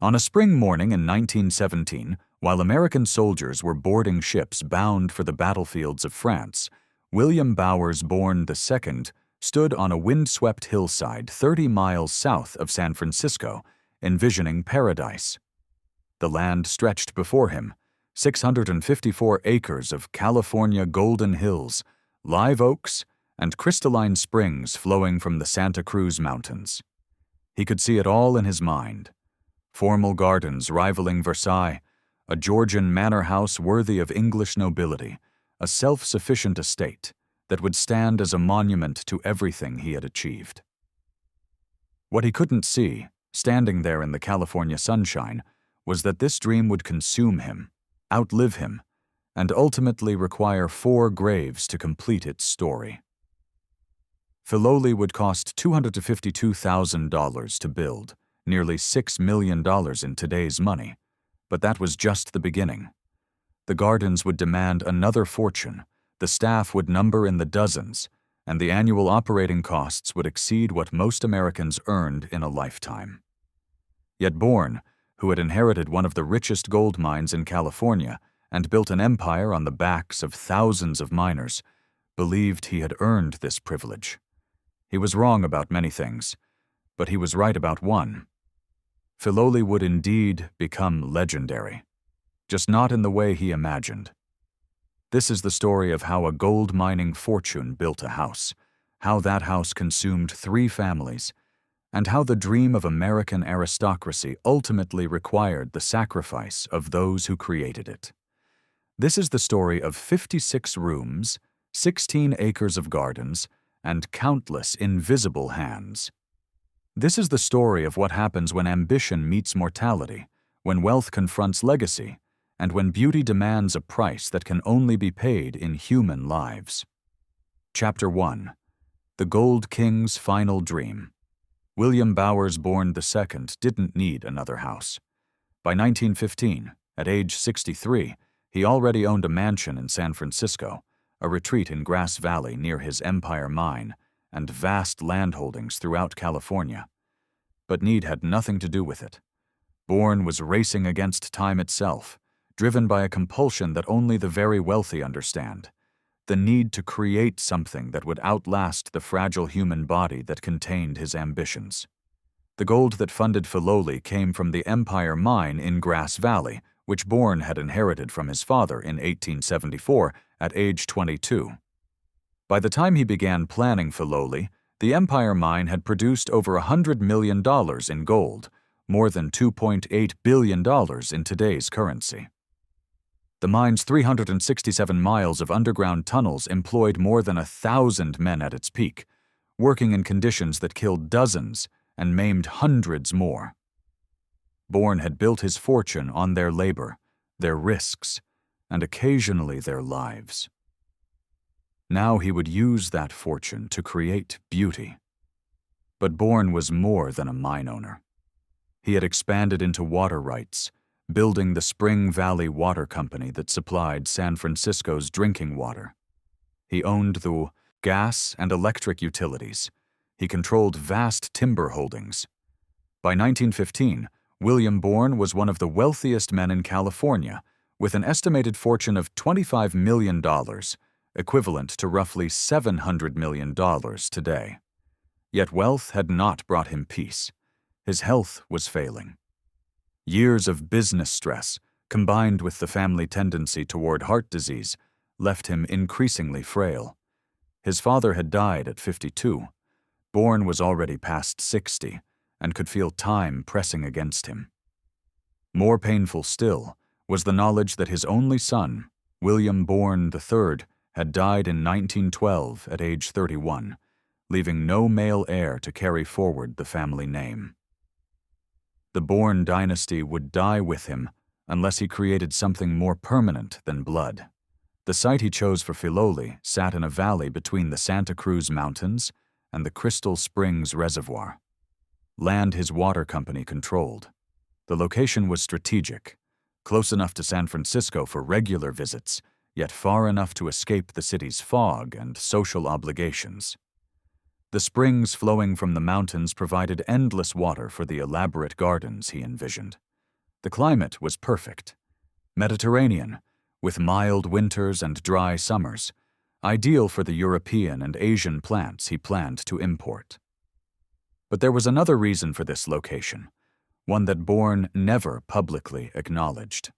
On a spring morning in 1917, while American soldiers were boarding ships bound for the battlefields of France, William Bowers Bourn II stood on a windswept hillside 30 miles south of San Francisco, envisioning paradise. The land stretched before him, 654 acres of California golden hills, live oaks, and crystalline springs flowing from the Santa Cruz Mountains. He could see it all in his mind. Formal gardens rivaling Versailles, a Georgian manor house worthy of English nobility, a self-sufficient estate that would stand as a monument to everything he had achieved. What he couldn't see, standing there in the California sunshine, was that this dream would consume him, outlive him, and ultimately require 4 graves to complete its story. Filoli would cost $252,000 to build, nearly $6 million in today's money, but that was just the beginning. The gardens would demand another fortune, the staff would number in the dozens, and the annual operating costs would exceed what most Americans earned in a lifetime. Yet Bourn, who had inherited one of the richest gold mines in California and built an empire on the backs of thousands of miners, believed he had earned this privilege. He was wrong about many things, but he was right about one. Filoli would indeed become legendary, just not in the way he imagined. This is the story of how a gold mining fortune built a house, how that house consumed 3 families, and how the dream of American aristocracy ultimately required the sacrifice of those who created it. This is the story of 56 rooms, 16 acres of gardens, and countless invisible hands. This is the story of what happens when ambition meets mortality, when wealth confronts legacy, and when beauty demands a price that can only be paid in human lives. Chapter 1. The Gold King's Final Dream. William Bowers Bourn II didn't need another house. By 1915, at age 63, he already owned a mansion in San Francisco, a retreat in Grass Valley near his Empire Mine, and vast landholdings throughout California. But need had nothing to do with it. Bourn was racing against time itself, driven by a compulsion that only the very wealthy understand, the need to create something that would outlast the fragile human body that contained his ambitions. The gold that funded Filoli came from the Empire Mine in Grass Valley, which Bourn had inherited from his father in 1874 at age 22. By the time he began planning Filoli, the Empire Mine had produced over $100 million in gold, more than $2.8 billion in today's currency. The mine's 367 miles of underground tunnels employed more than 1,000 men at its peak, working in conditions that killed dozens and maimed hundreds more. Bourn had built his fortune on their labor, their risks, and occasionally their lives. Now he would use that fortune to create beauty. But Bourn was more than a mine owner. He had expanded into water rights, building the Spring Valley Water Company that supplied San Francisco's drinking water. He owned the gas and electric utilities. He controlled vast timber holdings. By 1915, William Bourn was one of the wealthiest men in California, with an estimated fortune of $25 million, equivalent to roughly $700 million today. Yet wealth had not brought him peace. His health was failing. Years of business stress, combined with the family tendency toward heart disease, left him increasingly frail. His father had died at 52. Bourn was already past 60 and could feel time pressing against him. More painful still was the knowledge that his only son, William Bourn III, had died in 1912 at age 31, leaving no male heir to carry forward the family name. The Bourn dynasty would die with him unless he created something more permanent than blood. The site he chose for Filoli sat in a valley between the Santa Cruz Mountains and the Crystal Springs Reservoir, land his water company controlled. The location was strategic, close enough to San Francisco for regular visits, yet far enough to escape the city's fog and social obligations. The springs flowing from the mountains provided endless water for the elaborate gardens he envisioned. The climate was perfect. Mediterranean, with mild winters and dry summers, ideal for the European and Asian plants he planned to import. But there was another reason for this location, one that Bourn never publicly acknowledged.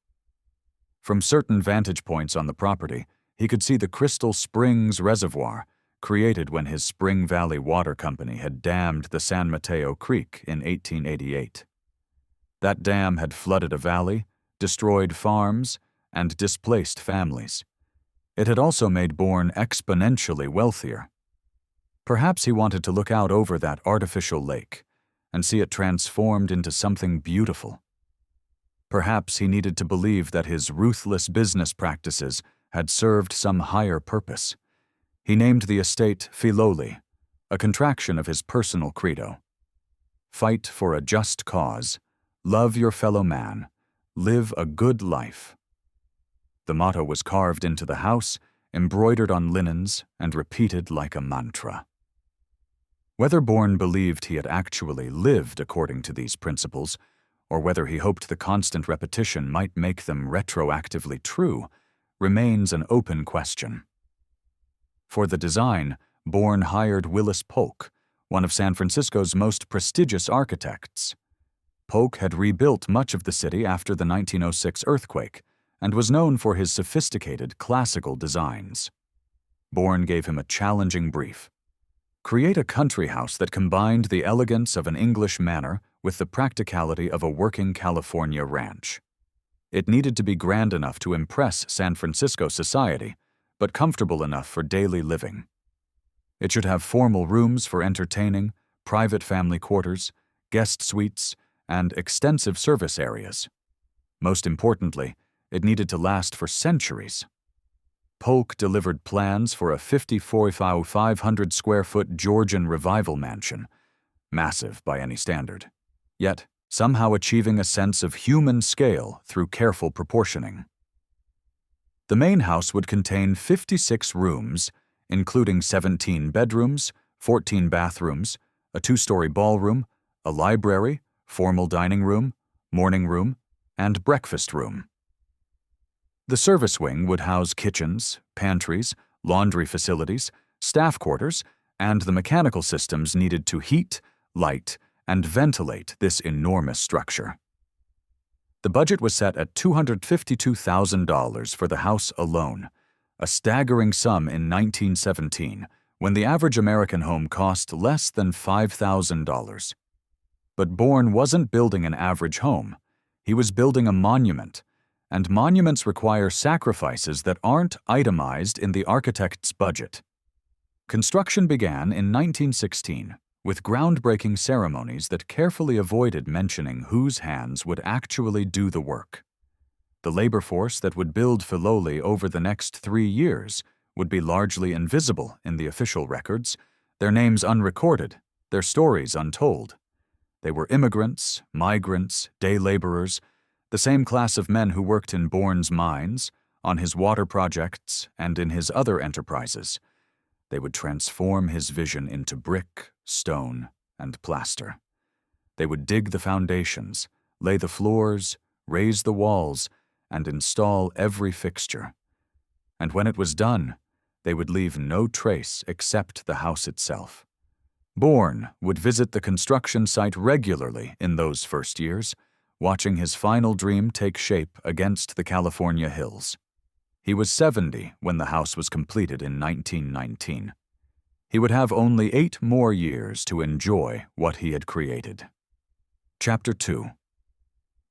From certain vantage points on the property, he could see the Crystal Springs Reservoir, created when his Spring Valley Water Company had dammed the San Mateo Creek in 1888. That dam had flooded a valley, destroyed farms, and displaced families. It had also made Bourn exponentially wealthier. Perhaps he wanted to look out over that artificial lake and see it transformed into something beautiful. Perhaps he needed to believe that his ruthless business practices had served some higher purpose. He named the estate Filoli, a contraction of his personal credo. Fight for a just cause, love your fellow man, live a good life. The motto was carved into the house, embroidered on linens, and repeated like a mantra. Whether Bourn believed he had actually lived according to these principles, or whether he hoped the constant repetition might make them retroactively true, remains an open question. For the design, Bourn hired Willis Polk, one of San Francisco's most prestigious architects. Polk had rebuilt much of the city after the 1906 earthquake and was known for his sophisticated classical designs. Bourn gave him a challenging brief. Create a country house that combined the elegance of an English manor with the practicality of a working California ranch. It needed to be grand enough to impress San Francisco society, but comfortable enough for daily living. It should have formal rooms for entertaining, private family quarters, guest suites, and extensive service areas. Most importantly, it needed to last for centuries. Polk delivered plans for a 500-square-foot Georgian Revival mansion, massive by any standard, yet somehow achieving a sense of human scale through careful proportioning. The main house would contain 56 rooms, including 17 bedrooms, 14 bathrooms, a two-story ballroom, a library, formal dining room, morning room, and breakfast room. The service wing would house kitchens, pantries, laundry facilities, staff quarters, and the mechanical systems needed to heat, light, and ventilate this enormous structure. The budget was set at $252,000 for the house alone, a staggering sum in 1917, when the average American home cost less than $5,000. But Bourn wasn't building an average home. He was building a monument, and monuments require sacrifices that aren't itemized in the architect's budget. Construction began in 1916, with groundbreaking ceremonies that carefully avoided mentioning whose hands would actually do the work. The labor force that would build Filoli over the next 3 years would be largely invisible in the official records, their names unrecorded, their stories untold. They were immigrants, migrants, day laborers, the same class of men who worked in Bourn's mines, on his water projects, and in his other enterprises. They would transform his vision into brick, stone, and plaster. They would dig the foundations, lay the floors, raise the walls, and install every fixture. And when it was done, they would leave no trace except the house itself. Bourn would visit the construction site regularly in those first years, watching his final dream take shape against the California hills. He was 70 when the house was completed in 1919. He would have only 8 more years to enjoy what he had created. Chapter 2.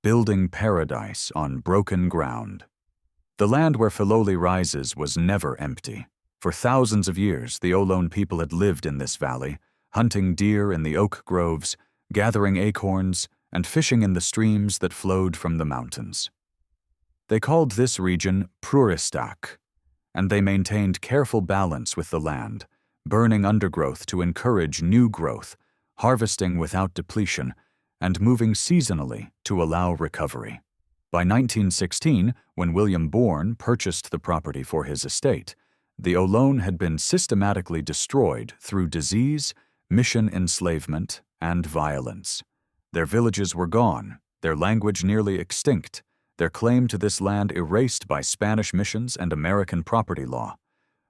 Building Paradise on Broken Ground. The land where Filoli rises was never empty. For thousands of years, the Ohlone people had lived in this valley, hunting deer in the oak groves, gathering acorns, and fishing in the streams that flowed from the mountains. They called this region Pruristak, and they maintained careful balance with the land, burning undergrowth to encourage new growth, harvesting without depletion, and moving seasonally to allow recovery. By 1916, when William Bourn purchased the property for his estate, the Ohlone had been systematically destroyed through disease, mission enslavement, and violence. Their villages were gone, their language nearly extinct, their claim to this land erased by Spanish missions and American property law.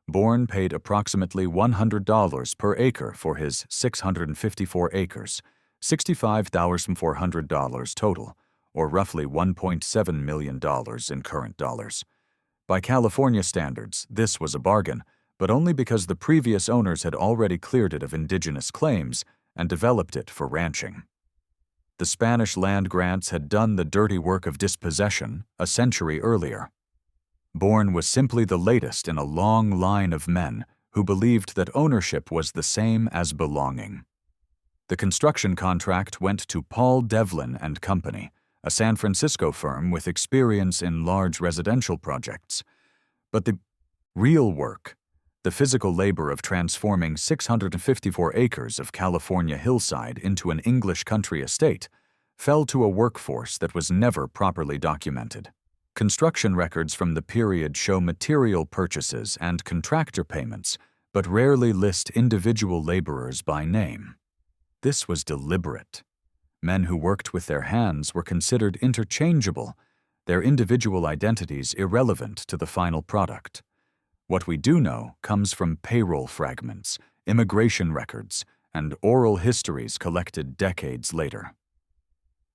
Bourn paid approximately $100 per acre for his 654 acres, $65,400 total, or roughly $1.7 million in current dollars. By California standards, this was a bargain, but only because the previous owners had already cleared it of indigenous claims and developed it for ranching. The Spanish land grants had done the dirty work of dispossession a century earlier. Bourn was simply the latest in a long line of men who believed that ownership was the same as belonging. The construction contract went to Paul Devlin and Company, a San Francisco firm with experience in large residential projects. But the real work, the physical labor of transforming 654 acres of California hillside into an English country estate, fell to a workforce that was never properly documented. Construction records from the period show material purchases and contractor payments, but rarely list individual laborers by name. This was deliberate. Men who worked with their hands were considered interchangeable, their individual identities irrelevant to the final product. What we do know comes from payroll fragments, immigration records, and oral histories collected decades later.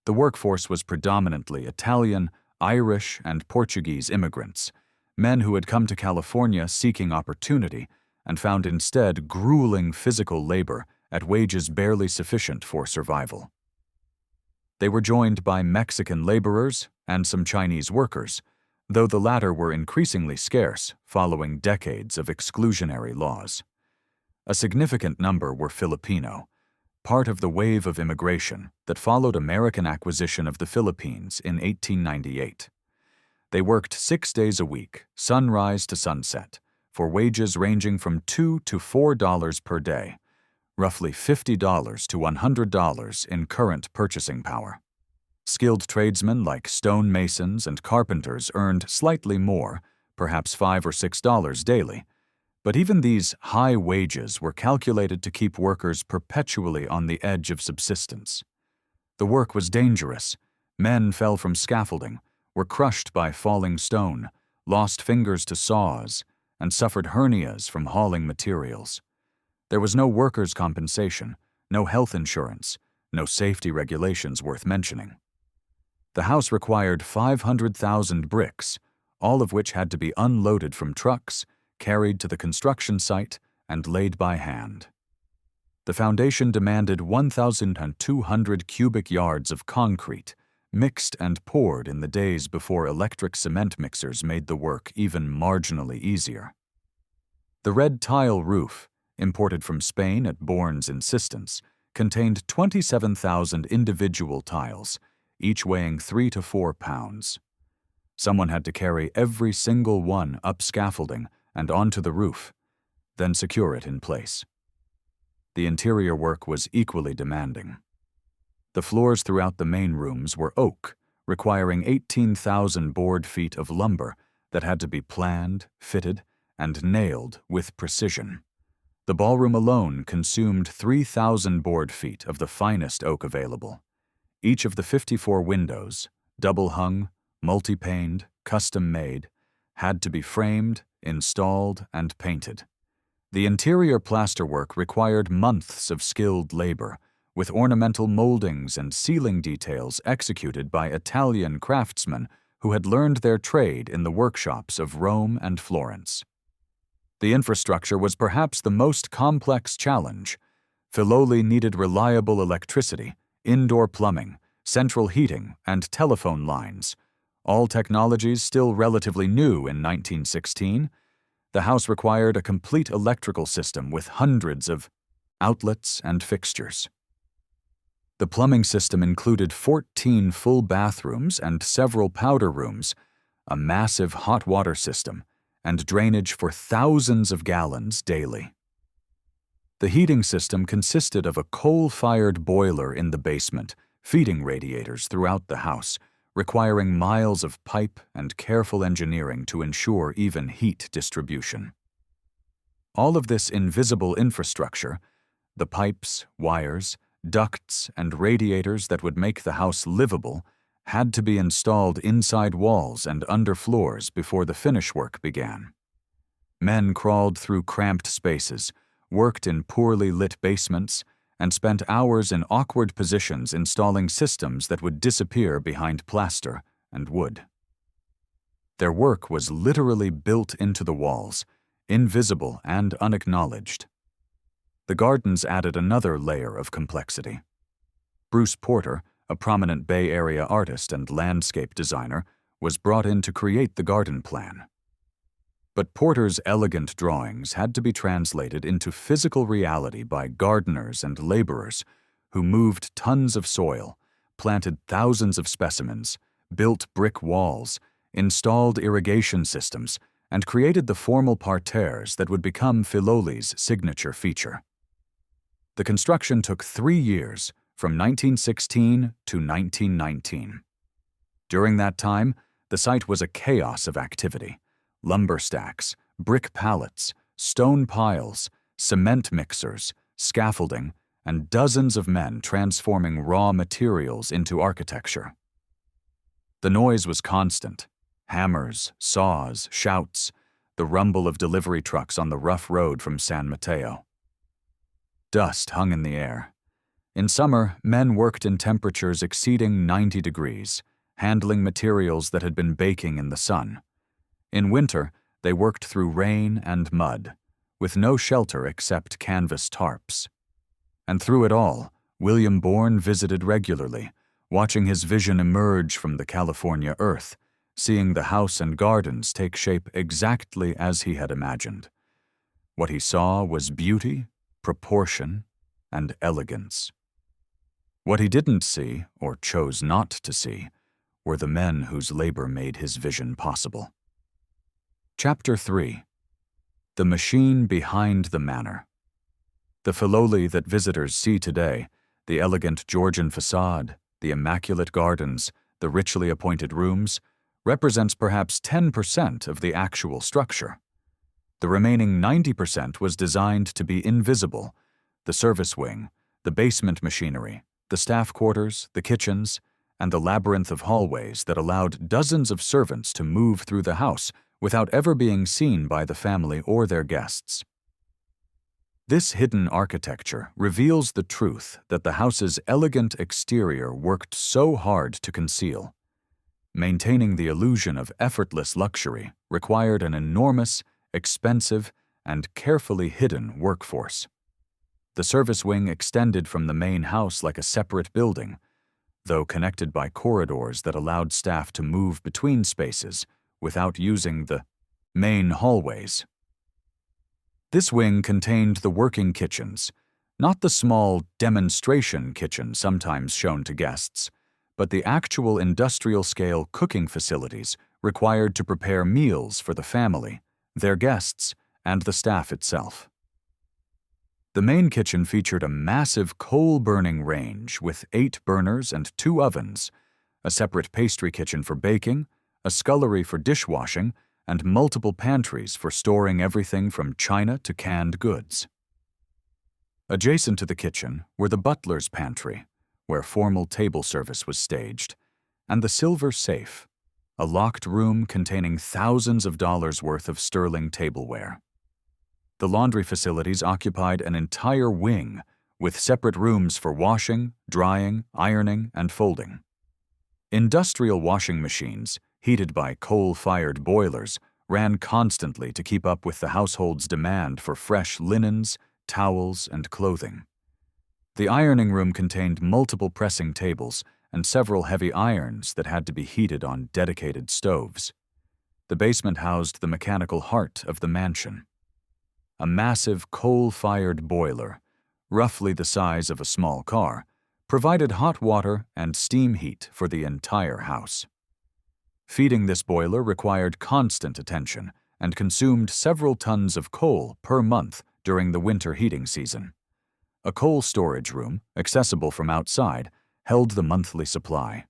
The workforce was predominantly Italian, Irish, and Portuguese immigrants, men who had come to California seeking opportunity and found instead grueling physical labor at wages barely sufficient for survival. They were joined by Mexican laborers and some Chinese workers, though the latter were increasingly scarce following decades of exclusionary laws. A significant number were Filipino, part of the wave of immigration that followed American acquisition of the Philippines in 1898. They worked 6 days a week, sunrise to sunset, for wages ranging from $2 to $4 per day, roughly $50 to $100 in current purchasing power. Skilled tradesmen like stone masons and carpenters earned slightly more, perhaps $5 or $6 daily, but even these high wages were calculated to keep workers perpetually on the edge of subsistence. The work was dangerous. Men fell from scaffolding, were crushed by falling stone, lost fingers to saws, and suffered hernias from hauling materials. There was no workers' compensation, no health insurance, no safety regulations worth mentioning. The house required 500,000 bricks, all of which had to be unloaded from trucks, carried to the construction site, and laid by hand. The foundation demanded 1,200 cubic yards of concrete, mixed and poured in the days before electric cement mixers made the work even marginally easier. The red tile roof, imported from Spain at Bourn's insistence, contained 27,000 individual tiles, each weighing 3 to 4 pounds. Someone had to carry every single one up scaffolding and onto the roof, then secure it in place. The interior work was equally demanding. The floors throughout the main rooms were oak, requiring 18,000 board feet of lumber that had to be planned, fitted, and nailed with precision. The ballroom alone consumed 3,000 board feet of the finest oak available. Each of the 54 windows, double-hung, multi-paned, custom-made, had to be framed, installed, and painted. The interior plasterwork required months of skilled labor, with ornamental moldings and ceiling details executed by Italian craftsmen who had learned their trade in the workshops of Rome and Florence. The infrastructure was perhaps the most complex challenge. Filoli needed reliable electricity, indoor plumbing, central heating, and telephone lines, all technologies still relatively new in 1916. The house required a complete electrical system with hundreds of outlets and fixtures. The plumbing system included 14 full bathrooms and several powder rooms, a massive hot water system, and drainage for thousands of gallons daily. The heating system consisted of a coal-fired boiler in the basement, feeding radiators throughout the house, requiring miles of pipe and careful engineering to ensure even heat distribution. All of this invisible infrastructure, the pipes, wires, ducts, and radiators that would make the house livable, had to be installed inside walls and under floors before the finish work began. Men crawled through cramped spaces, worked in poorly lit basements, and spent hours in awkward positions installing systems that would disappear behind plaster and wood. Their work was literally built into the walls, invisible and unacknowledged. The gardens added another layer of complexity. Bruce Porter, a prominent Bay Area artist and landscape designer, was brought in to create the garden plan. But Porter's elegant drawings had to be translated into physical reality by gardeners and laborers who moved tons of soil, planted thousands of specimens, built brick walls, installed irrigation systems, and created the formal parterres that would become Filoli's signature feature. The construction took 3 years, from 1916 to 1919. During that time, the site was a chaos of activity. Lumber stacks, brick pallets, stone piles, cement mixers, scaffolding, and dozens of men transforming raw materials into architecture. The noise was constant. Hammers, saws, shouts, the rumble of delivery trucks on the rough road from San Mateo. Dust hung in the air. In summer, men worked in temperatures exceeding 90 degrees, handling materials that had been baking in the sun. In winter, they worked through rain and mud, with no shelter except canvas tarps. And through it all, William Bourn visited regularly, watching his vision emerge from the California earth, seeing the house and gardens take shape exactly as he had imagined. What he saw was beauty, proportion, and elegance. What he didn't see, or chose not to see, were the men whose labor made his vision possible. Chapter 3. The Machine Behind the Manor. The Filoli that visitors see today, the elegant Georgian facade, the immaculate gardens, the richly appointed rooms, represents perhaps 10% of the actual structure. The remaining 90% was designed to be invisible: the service wing, the basement machinery, the staff quarters, the kitchens, and the labyrinth of hallways that allowed dozens of servants to move through the house without ever being seen by the family or their guests. This hidden architecture reveals the truth that the house's elegant exterior worked so hard to conceal. Maintaining the illusion of effortless luxury required an enormous, expensive, and carefully hidden workforce. The service wing extended from the main house like a separate building, though connected by corridors that allowed staff to move between spaces without using the main hallways. This wing contained the working kitchens, not the small demonstration kitchen sometimes shown to guests, but the actual industrial-scale cooking facilities required to prepare meals for the family, their guests, and the staff itself. The main kitchen featured a massive coal-burning range with 8 burners and 2 ovens, a separate pastry kitchen for baking, a scullery for dishwashing, and multiple pantries for storing everything from china to canned goods. Adjacent to the kitchen were the butler's pantry, where formal table service was staged, and the silver safe, a locked room containing thousands of dollars worth of sterling tableware. The laundry facilities occupied an entire wing, with separate rooms for washing, drying, ironing, and folding. Industrial washing machines, heated by coal-fired boilers, ran constantly to keep up with the household's demand for fresh linens, towels, and clothing. The ironing room contained multiple pressing tables and several heavy irons that had to be heated on dedicated stoves. The basement housed the mechanical heart of the mansion. A massive coal-fired boiler, roughly the size of a small car, provided hot water and steam heat for the entire house. Feeding this boiler required constant attention and consumed several tons of coal per month during the winter heating season. A coal storage room, accessible from outside, held the monthly supply.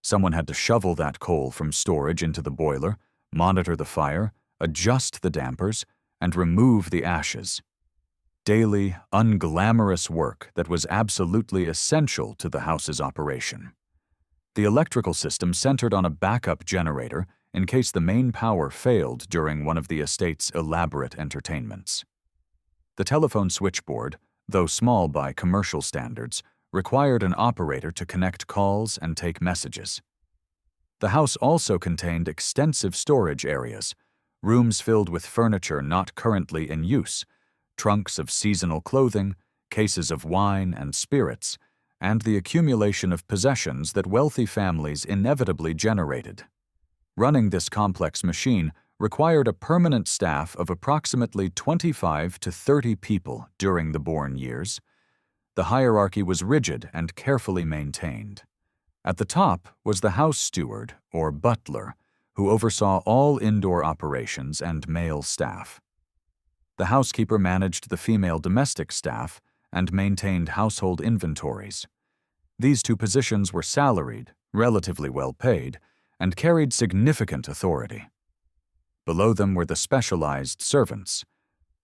Someone had to shovel that coal from storage into the boiler, monitor the fire, adjust the dampers, and remove the ashes. Daily, unglamorous work that was absolutely essential to the house's operation. The electrical system centered on a backup generator in case the main power failed during one of the estate's elaborate entertainments. The telephone switchboard, though small by commercial standards, required an operator to connect calls and take messages. The house also contained extensive storage areas, rooms filled with furniture not currently in use, trunks of seasonal clothing, cases of wine and spirits, and the accumulation of possessions that wealthy families inevitably generated. Running this complex machine required a permanent staff of approximately 25 to 30 people during the Bourn years. The hierarchy was rigid and carefully maintained. At the top was the house steward, or butler, who oversaw all indoor operations and male staff. The housekeeper managed the female domestic staff and maintained household inventories. These two positions were salaried, relatively well paid, and carried significant authority. Below them were the specialized servants: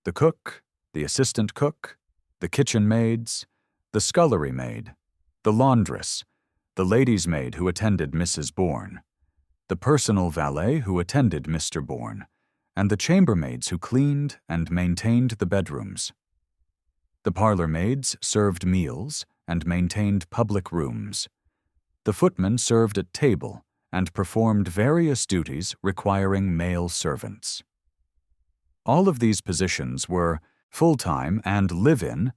the cook, the assistant cook, the kitchen maids, the scullery maid, the laundress, the lady's maid who attended Mrs. Bourn, the personal valet who attended Mr. Bourn, and the chambermaids who cleaned and maintained the bedrooms. The parlor maids served meals and maintained public rooms. The footmen served at table and performed various duties requiring male servants. All of these positions were full-time and live-in,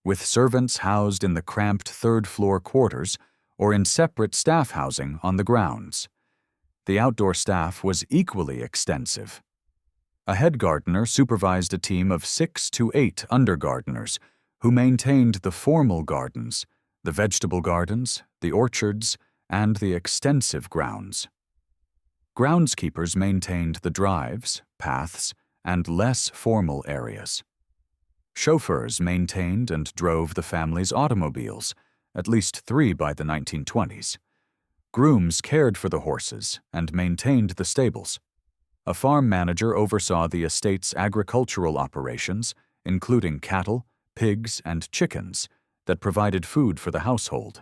with servants housed in the cramped third-floor quarters or in separate staff housing on the grounds. The outdoor staff was equally extensive. A head gardener supervised a team of 6 to 8 undergardeners who maintained the formal gardens, the vegetable gardens, the orchards, and the extensive grounds. Groundskeepers maintained the drives, paths, and less formal areas. Chauffeurs maintained and drove the family's automobiles, at least 3 by the 1920s. Grooms cared for the horses and maintained the stables. A farm manager oversaw the estate's agricultural operations, including cattle, pigs, and chickens, that provided food for the household.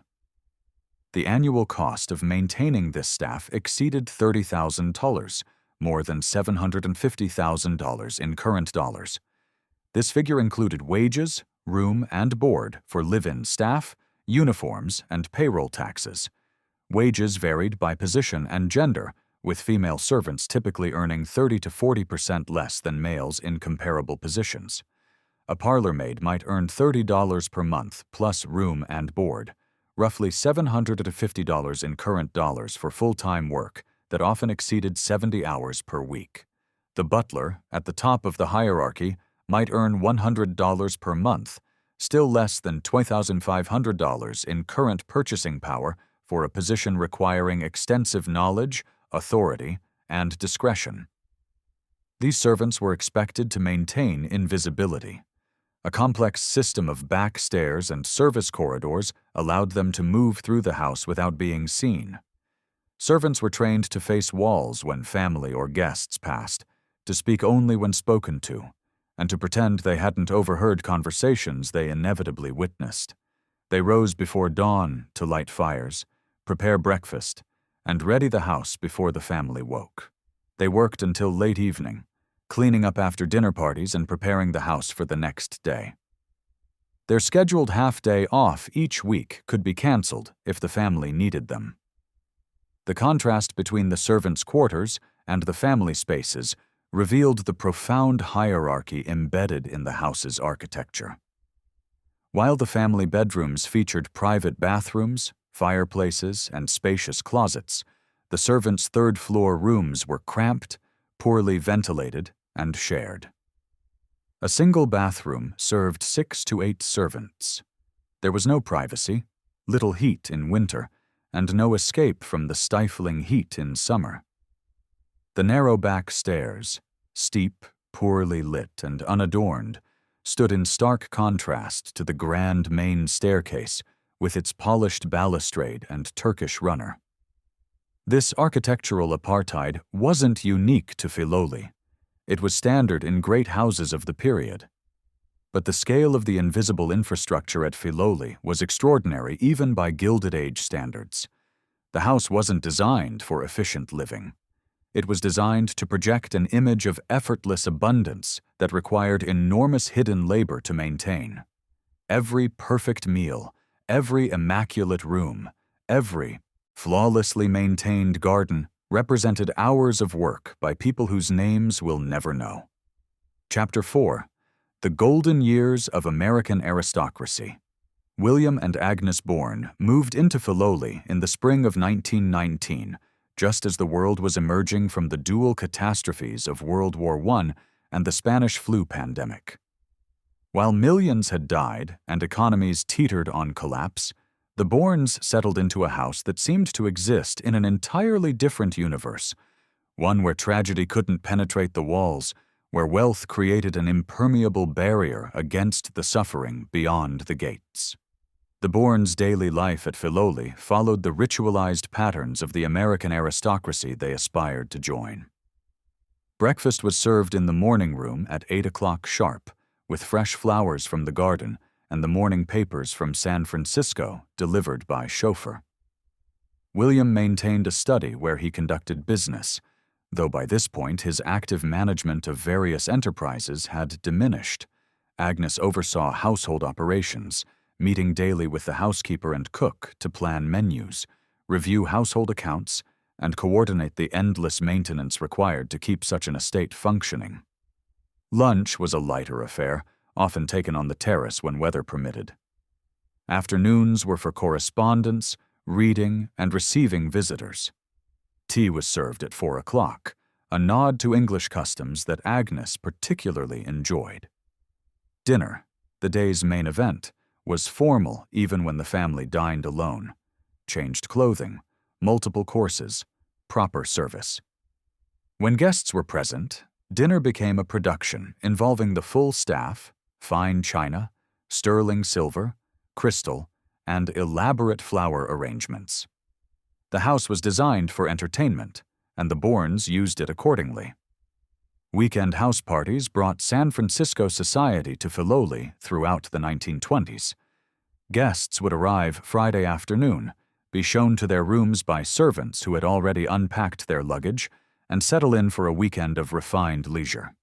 The annual cost of maintaining this staff exceeded $30,000, more than $750,000 in current dollars. This figure included wages, room, and board for live-in staff, uniforms, and payroll taxes. Wages varied by position and gender, with female servants typically earning 30 to 40% less than males in comparable positions. A parlor maid might earn $30 per month plus room and board, roughly $750 in current dollars for full-time work that often exceeded 70 hours per week. The butler, at the top of the hierarchy, might earn $100 per month, still less than $2,500 in current purchasing power for a position requiring extensive knowledge, authority, and discretion. These servants were expected to maintain invisibility. A complex system of back stairs and service corridors allowed them to move through the house without being seen. Servants were trained to face walls when family or guests passed, to speak only when spoken to, and to pretend they hadn't overheard conversations they inevitably witnessed. They rose before dawn to light fires, prepare breakfast, and ready the house before the family woke. They worked until late evening, cleaning up after dinner parties and preparing the house for the next day. Their scheduled half-day off each week could be canceled if the family needed them. The contrast between the servants' quarters and the family spaces revealed the profound hierarchy embedded in the house's architecture. While the family bedrooms featured private bathrooms, fireplaces, and spacious closets, the servants' third-floor rooms were cramped, poorly ventilated, and shared. A single bathroom served 6 to 8 servants. There was no privacy, little heat in winter, and no escape from the stifling heat in summer. The narrow back stairs, steep, poorly lit, and unadorned, stood in stark contrast to the grand main staircase with its polished balustrade and Turkish runner. This architectural apartheid wasn't unique to Filoli. It was standard in great houses of the period. But the scale of the invisible infrastructure at Filoli was extraordinary even by Gilded Age standards. The house wasn't designed for efficient living. It was designed to project an image of effortless abundance that required enormous hidden labor to maintain. Every perfect meal, every immaculate room, every flawlessly maintained garden represented hours of work by people whose names we'll never know. Chapter 4. The Golden Years of American Aristocracy. William and Agnes Bourn moved into Filoli in the spring of 1919, just as the world was emerging from the dual catastrophes of World War I and the Spanish flu pandemic. While millions had died and economies teetered on collapse, the Bourns settled into a house that seemed to exist in an entirely different universe, one where tragedy couldn't penetrate the walls, where wealth created an impermeable barrier against the suffering beyond the gates. The Bourns' daily life at Filoli followed the ritualized patterns of the American aristocracy they aspired to join. Breakfast was served in the morning room at 8 o'clock sharp, with fresh flowers from the garden and the morning papers from San Francisco delivered by chauffeur. William maintained a study where he conducted business, though by this point his active management of various enterprises had diminished. Agnes oversaw household operations, meeting daily with the housekeeper and cook to plan menus, review household accounts, and coordinate the endless maintenance required to keep such an estate functioning. Lunch was a lighter affair, often taken on the terrace when weather permitted. Afternoons were for correspondence, reading, and receiving visitors. Tea was served at 4 o'clock, a nod to English customs that Agnes particularly enjoyed. Dinner, the day's main event, was formal even when the family dined alone. Changed clothing, multiple courses, proper service. When guests were present, dinner became a production involving the full staff, fine china, sterling silver, crystal, and elaborate flower arrangements. The house was designed for entertainment, and the Bourns used it accordingly. Weekend house parties brought San Francisco society to Filoli throughout the 1920s. Guests would arrive Friday afternoon, be shown to their rooms by servants who had already unpacked their luggage, and settle in for a weekend of refined leisure.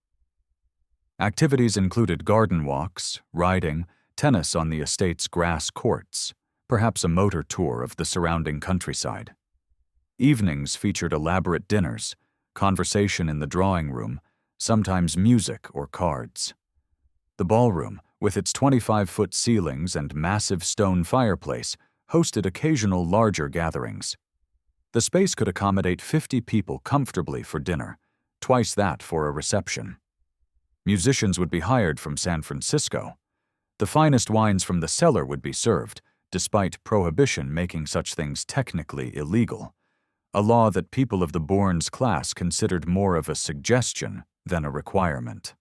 Activities included garden walks, riding, tennis on the estate's grass courts, perhaps a motor tour of the surrounding countryside. Evenings featured elaborate dinners, conversation in the drawing room, sometimes music or cards. The ballroom, with its 25-foot ceilings and massive stone fireplace, hosted occasional larger gatherings. The space could accommodate 50 people comfortably for dinner, twice that for a reception. Musicians would be hired from San Francisco. The finest wines from the cellar would be served, despite prohibition making such things technically illegal, a law that people of the Bourns class considered more of a suggestion than a requirement.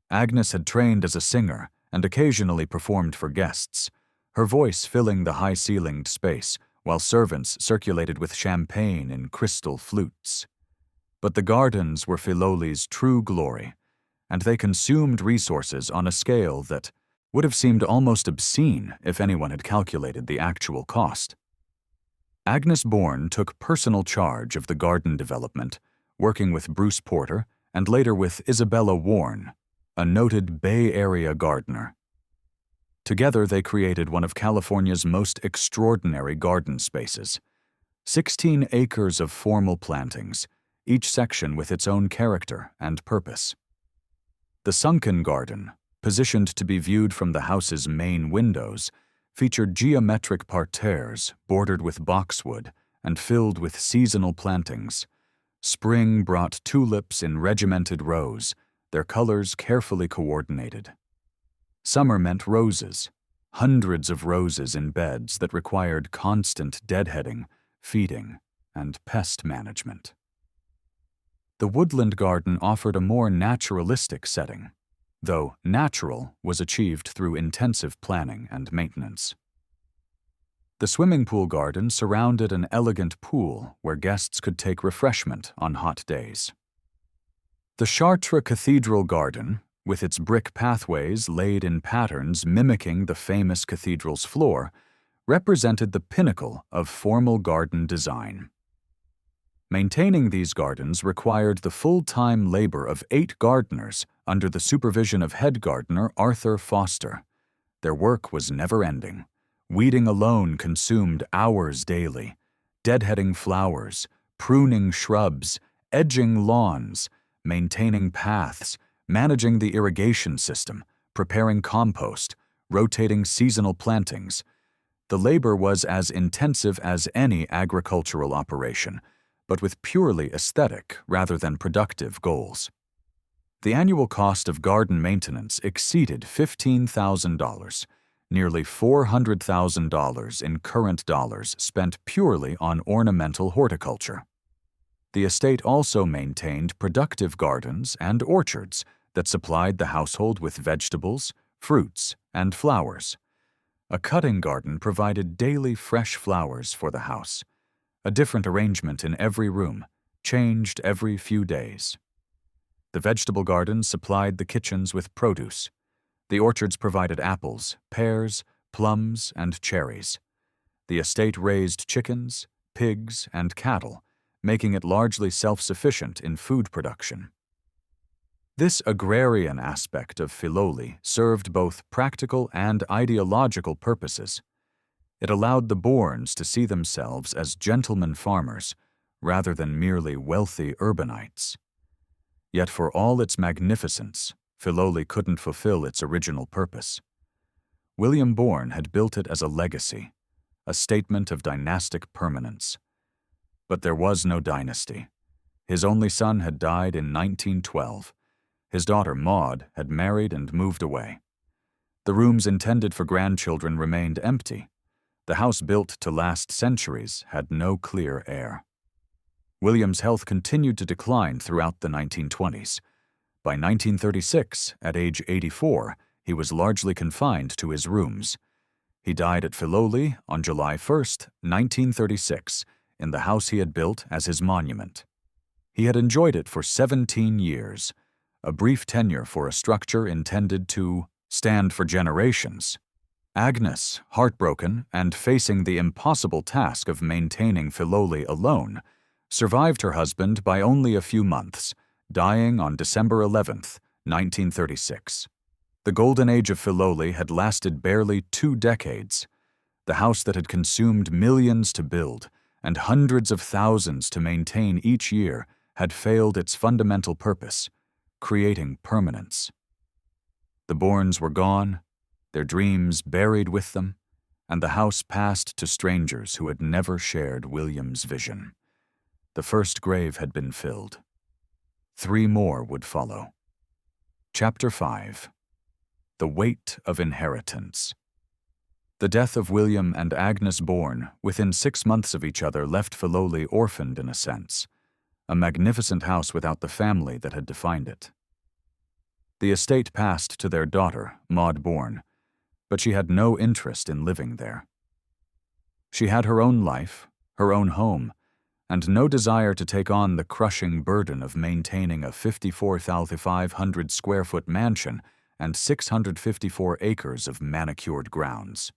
Agnes had trained as a singer and occasionally performed for guests, her voice filling the high-ceilinged space while servants circulated with champagne in crystal flutes. But the gardens were Filoli's true glory, and they consumed resources on a scale that would have seemed almost obscene if anyone had calculated the actual cost. Agnes Bourn took personal charge of the garden development, working with Bruce Porter and later with Isabella Warren, a noted Bay Area gardener. Together they created one of California's most extraordinary garden spaces. 16 acres of formal plantings, each section with its own character and purpose. The sunken garden, positioned to be viewed from the house's main windows, featured geometric parterres bordered with boxwood and filled with seasonal plantings. Spring brought tulips in regimented rows, their colors carefully coordinated. Summer meant roses, hundreds of roses in beds that required constant deadheading, feeding, and pest management. The woodland garden offered a more naturalistic setting, though natural was achieved through intensive planning and maintenance. The swimming pool garden surrounded an elegant pool where guests could take refreshment on hot days. The Chartres Cathedral Garden, with its brick pathways laid in patterns mimicking the famous cathedral's floor, represented the pinnacle of formal garden design. Maintaining these gardens required the full-time labor of 8 gardeners under the supervision of head gardener Arthur Foster. Their work was never-ending. Weeding alone consumed hours daily, deadheading flowers, pruning shrubs, edging lawns, maintaining paths, managing the irrigation system, preparing compost, rotating seasonal plantings. The labor was as intensive as any agricultural operation, but with purely aesthetic rather than productive goals. The annual cost of garden maintenance exceeded $15,000, nearly $400,000 in current dollars spent purely on ornamental horticulture. The estate also maintained productive gardens and orchards that supplied the household with vegetables, fruits, and flowers. A cutting garden provided daily fresh flowers for the house. A different arrangement in every room, changed every few days. The vegetable gardens supplied the kitchens with produce. The orchards provided apples, pears, plums, and cherries. The estate raised chickens, pigs, and cattle, making it largely self-sufficient in food production. This agrarian aspect of Filoli served both practical and ideological purposes. It allowed the Bourns to see themselves as gentlemen farmers rather than merely wealthy urbanites. Yet for all its magnificence, Filoli couldn't fulfill its original purpose. William Bourn had built it as a legacy, a statement of dynastic permanence. But there was no dynasty. His only son had died in 1912. His daughter Maud had married and moved away. The rooms intended for grandchildren remained empty. The house built to last centuries had no clear heir. William's health continued to decline throughout the 1920s. By 1936, at age 84, he was largely confined to his rooms. He died at Filoli on July 1, 1936, in the house he had built as his monument. He had enjoyed it for 17 years, a brief tenure for a structure intended to stand for generations. Agnes, heartbroken and facing the impossible task of maintaining Filoli alone, survived her husband by only a few months, dying on December 11, 1936. The golden age of Filoli had lasted barely 2 decades. The house that had consumed millions to build and hundreds of thousands to maintain each year had failed its fundamental purpose, creating permanence. The Bourns were gone, their dreams buried with them, and the house passed to strangers who had never shared William's vision. The first grave had been filled. 3 more would follow. Chapter 5. The Weight of Inheritance. The death of William and Agnes Bourn within 6 months of each other left Filoli orphaned in a sense, a magnificent house without the family that had defined it. The estate passed to their daughter, Maud Bourn, but she had no interest in living there. She had her own life, her own home, and no desire to take on the crushing burden of maintaining a 54,500 square foot mansion and 654 acres of manicured grounds.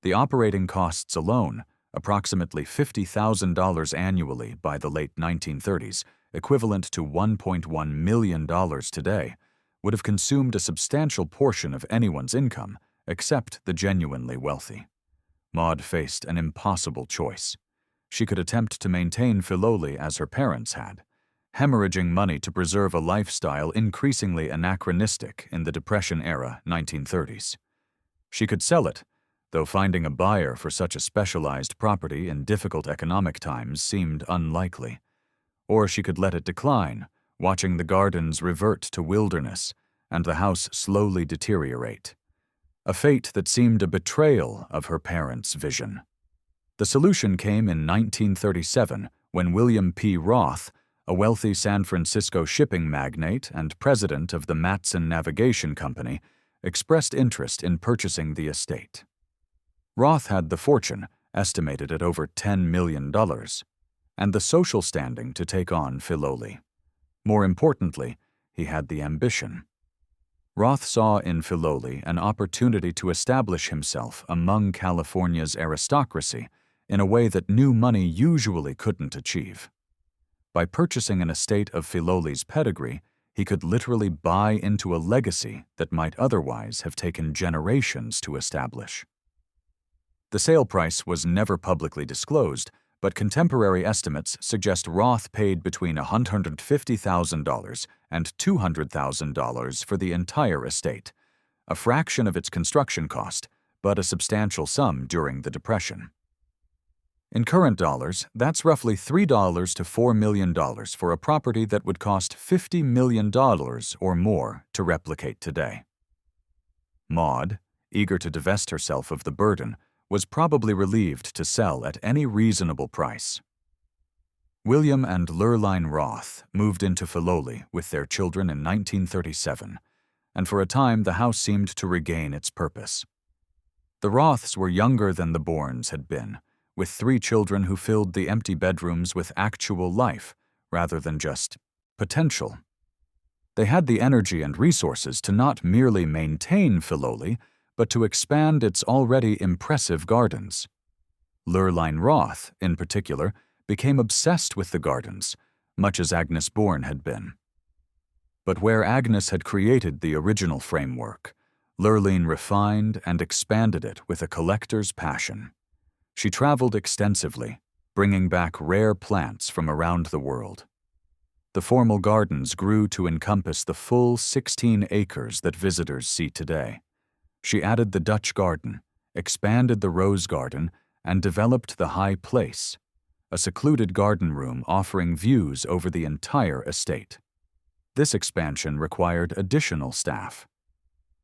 The operating costs alone, approximately $50,000 annually by the late 1930s, equivalent to $1.1 million today, would have consumed a substantial portion of anyone's income, except the genuinely wealthy. Maud faced an impossible choice. She could attempt to maintain Filoli as her parents had, hemorrhaging money to preserve a lifestyle increasingly anachronistic in the Depression-era 1930s. She could sell it, though finding a buyer for such a specialized property in difficult economic times seemed unlikely. Or she could let it decline, watching the gardens revert to wilderness and the house slowly deteriorate. A fate that seemed a betrayal of her parents' vision. The solution came in 1937 when William P. Roth, a wealthy San Francisco shipping magnate and president of the Matson Navigation Company, expressed interest in purchasing the estate. Roth had the fortune, estimated at over $10 million, and the social standing to take on Filoli. More importantly, he had the ambition. Roth saw in Filoli an opportunity to establish himself among California's aristocracy in a way that new money usually couldn't achieve. By purchasing an estate of Filoli's pedigree, he could literally buy into a legacy that might otherwise have taken generations to establish. The sale price was never publicly disclosed, but contemporary estimates suggest Roth paid between $150,000 and $200,000 for the entire estate, a fraction of its construction cost, but a substantial sum during the Depression. In current dollars, that's roughly $3 to $4 million for a property that would cost $50 million or more to replicate today. Maud, eager to divest herself of the burden, was probably relieved to sell at any reasonable price. William and Lurline Roth moved into Filoli with their children in 1937, and for a time the house seemed to regain its purpose. The Roths were younger than the Bourns had been, with 3 children who filled the empty bedrooms with actual life rather than just potential. They had the energy and resources to not merely maintain Filoli, but to expand its already impressive gardens. Lurline Roth, in particular, became obsessed with the gardens, much as Agnes Bourn had been. But where Agnes had created the original framework, Lurline refined and expanded it with a collector's passion. She traveled extensively, bringing back rare plants from around the world. The formal gardens grew to encompass the full 16 acres that visitors see today. She added the Dutch garden, expanded the rose garden, and developed the High Place, a secluded garden room offering views over the entire estate. This expansion required additional staff.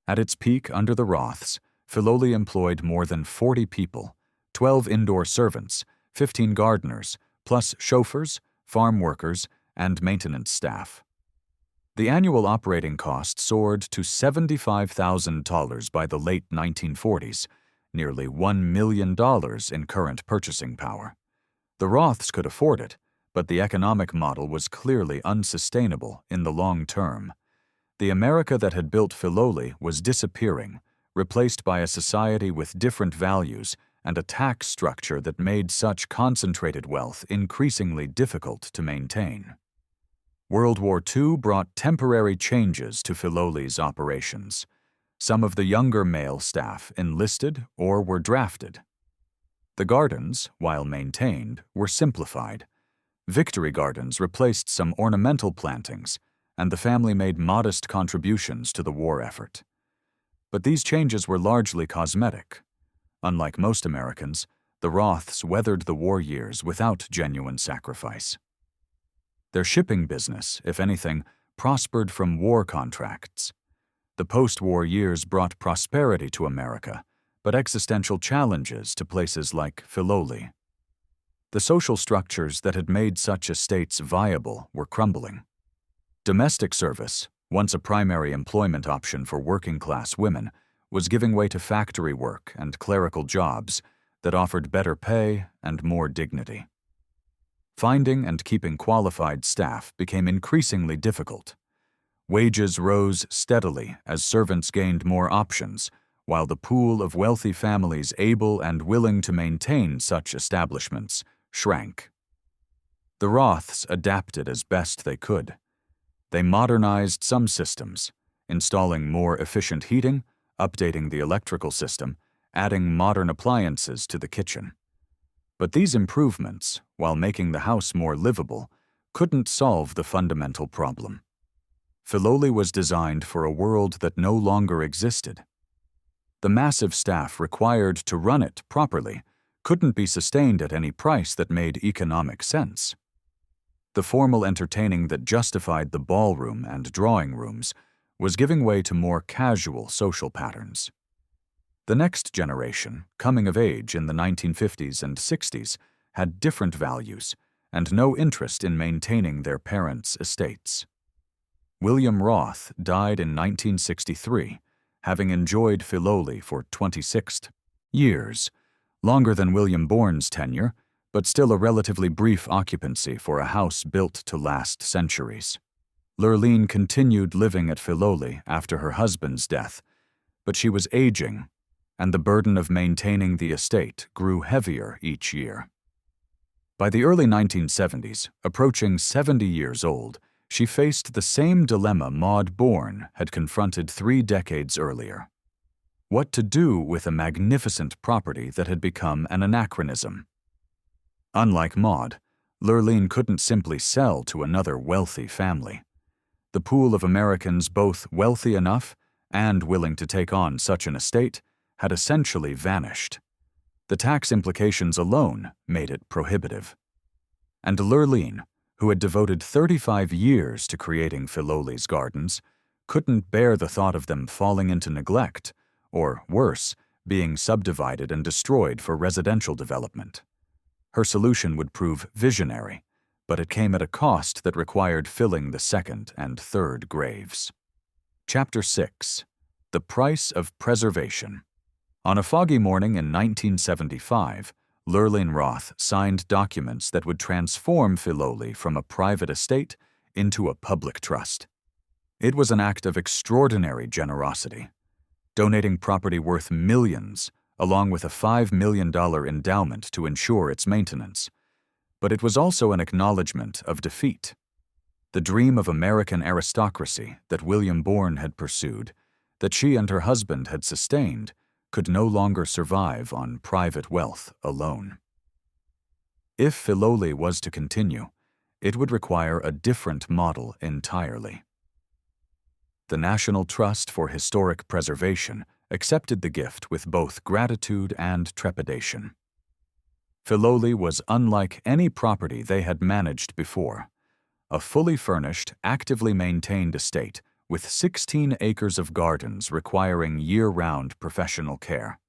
At its peak under the Roths, Filoli employed more than 40 people, 12 indoor servants, 15 gardeners, plus chauffeurs, farm workers, and maintenance staff. The annual operating cost soared to $75,000 by the late 1940s, nearly $1 million in current purchasing power. The Roths could afford it, but the economic model was clearly unsustainable in the long term. The America that had built Filoli was disappearing, replaced by a society with different values and a tax structure that made such concentrated wealth increasingly difficult to maintain. World War II brought temporary changes to Filoli's operations. Some of the younger male staff enlisted or were drafted. The gardens, while maintained, were simplified. Victory gardens replaced some ornamental plantings, and the family made modest contributions to the war effort. But these changes were largely cosmetic. Unlike most Americans, the Roths weathered the war years without genuine sacrifice. Their shipping business, if anything, prospered from war contracts. The post-war years brought prosperity to America, but existential challenges to places like Filoli. The social structures that had made such estates viable were crumbling. Domestic service, once a primary employment option for working-class women, was giving way to factory work and clerical jobs that offered better pay and more dignity. Finding and keeping qualified staff became increasingly difficult. Wages rose steadily as servants gained more options, while the pool of wealthy families able and willing to maintain such establishments shrank. The Roths adapted as best they could. They modernized some systems, installing more efficient heating, updating the electrical system, adding modern appliances to the kitchen. But these improvements, while making the house more livable, couldn't solve the fundamental problem. Filoli was designed for a world that no longer existed. The massive staff required to run it properly couldn't be sustained at any price that made economic sense. The formal entertaining that justified the ballroom and drawing rooms was giving way to more casual social patterns. The next generation, coming of age in the 1950s and 60s, had different values and no interest in maintaining their parents' estates. William Roth died in 1963, having enjoyed Filoli for 26 years, longer than William Bourn's tenure, but still a relatively brief occupancy for a house built to last centuries. Lurline continued living at Filoli after her husband's death, but she was aging, and the burden of maintaining the estate grew heavier each year. By the early 1970s, approaching 70 years old, she faced the same dilemma Maud Bourn had confronted 3 decades earlier. What to do with a magnificent property that had become an anachronism? Unlike Maud, Lurline couldn't simply sell to another wealthy family. The pool of Americans both wealthy enough and willing to take on such an estate had essentially vanished. The tax implications alone made it prohibitive. And Lurline, who had devoted 35 years to creating Filoli's gardens, couldn't bear the thought of them falling into neglect, or worse, being subdivided and destroyed for residential development. Her solution would prove visionary, but it came at a cost that required filling the second and third graves. Chapter 6. The Price of Preservation. On a foggy morning in 1975, Bourn Roth signed documents that would transform Filoli from a private estate into a public trust. It was an act of extraordinary generosity, donating property worth millions, along with a $5 million endowment to ensure its maintenance. But it was also an acknowledgement of defeat. The dream of American aristocracy that William Bourn had pursued, that she and her husband had sustained, could no longer survive on private wealth alone. If Filoli was to continue, it would require a different model entirely. The National Trust for Historic Preservation accepted the gift with both gratitude and trepidation. Filoli was unlike any property they had managed before, a fully furnished, actively maintained estate with 16 acres of gardens requiring year-round professional care.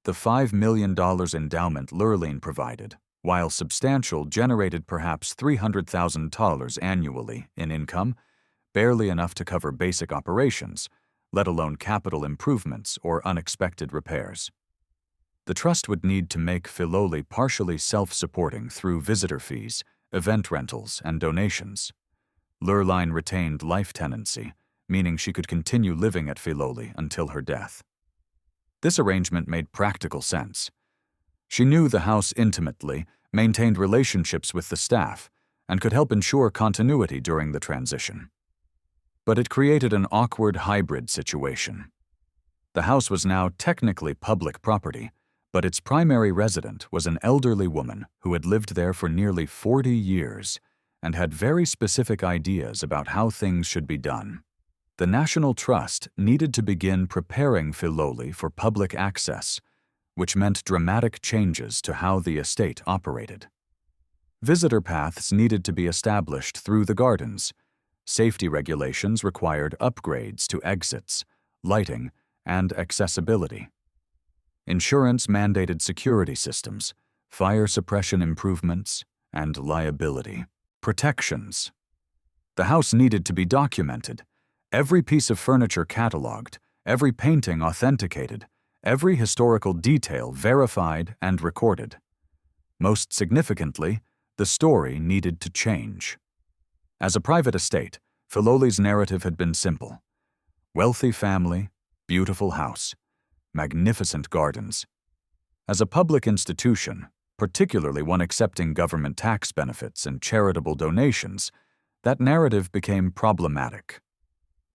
The $5 million endowment Lurline provided, while substantial, generated perhaps $300,000 annually in income, barely enough to cover basic operations, let alone capital improvements or unexpected repairs. The trust would need to make Filoli partially self-supporting through visitor fees, event rentals, and donations. Lurline retained life tenancy, meaning she could continue living at Filoli until her death. This arrangement made practical sense. She knew the house intimately, maintained relationships with the staff, and could help ensure continuity during the transition. But it created an awkward hybrid situation. The house was now technically public property, but its primary resident was an elderly woman who had lived there for nearly 40 years and had very specific ideas about how things should be done. The National Trust needed to begin preparing Filoli for public access, which meant dramatic changes to how the estate operated. Visitor paths needed to be established through the gardens. Safety regulations required upgrades to exits, lighting, and accessibility. Insurance mandated security systems, fire suppression improvements, and liability protections. The house needed to be documented, every piece of furniture cataloged, every painting authenticated, every historical detail verified and recorded. Most significantly, the story needed to change. As a private estate, Filoli's narrative had been simple. Wealthy family, beautiful house, magnificent gardens. As a public institution, particularly one accepting government tax benefits and charitable donations, that narrative became problematic.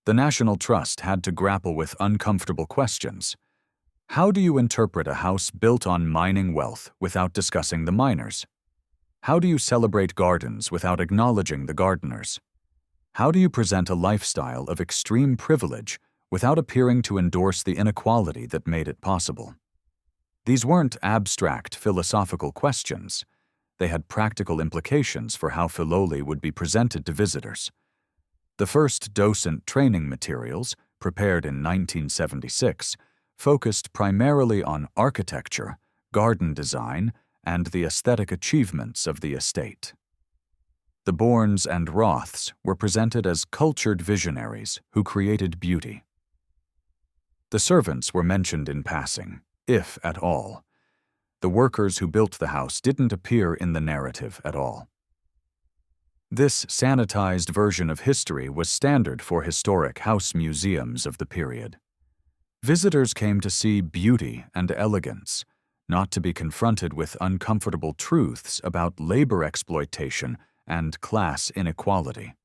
The National Trust had to grapple with uncomfortable questions. How do you interpret a house built on mining wealth without discussing the miners? How do you celebrate gardens without acknowledging the gardeners? How do you present a lifestyle of extreme privilege without appearing to endorse the inequality that made it possible? These weren't abstract philosophical questions. They had practical implications for how Filoli would be presented to visitors. The first docent training materials, prepared in 1976, focused primarily on architecture, garden design, and the aesthetic achievements of the estate. The Bourns and Roths were presented as cultured visionaries who created beauty. The servants were mentioned in passing, if at all. The workers who built the house didn't appear in the narrative at all. This sanitized version of history was standard for historic house museums of the period. Visitors came to see beauty and elegance, not to be confronted with uncomfortable truths about labor exploitation and class inequality.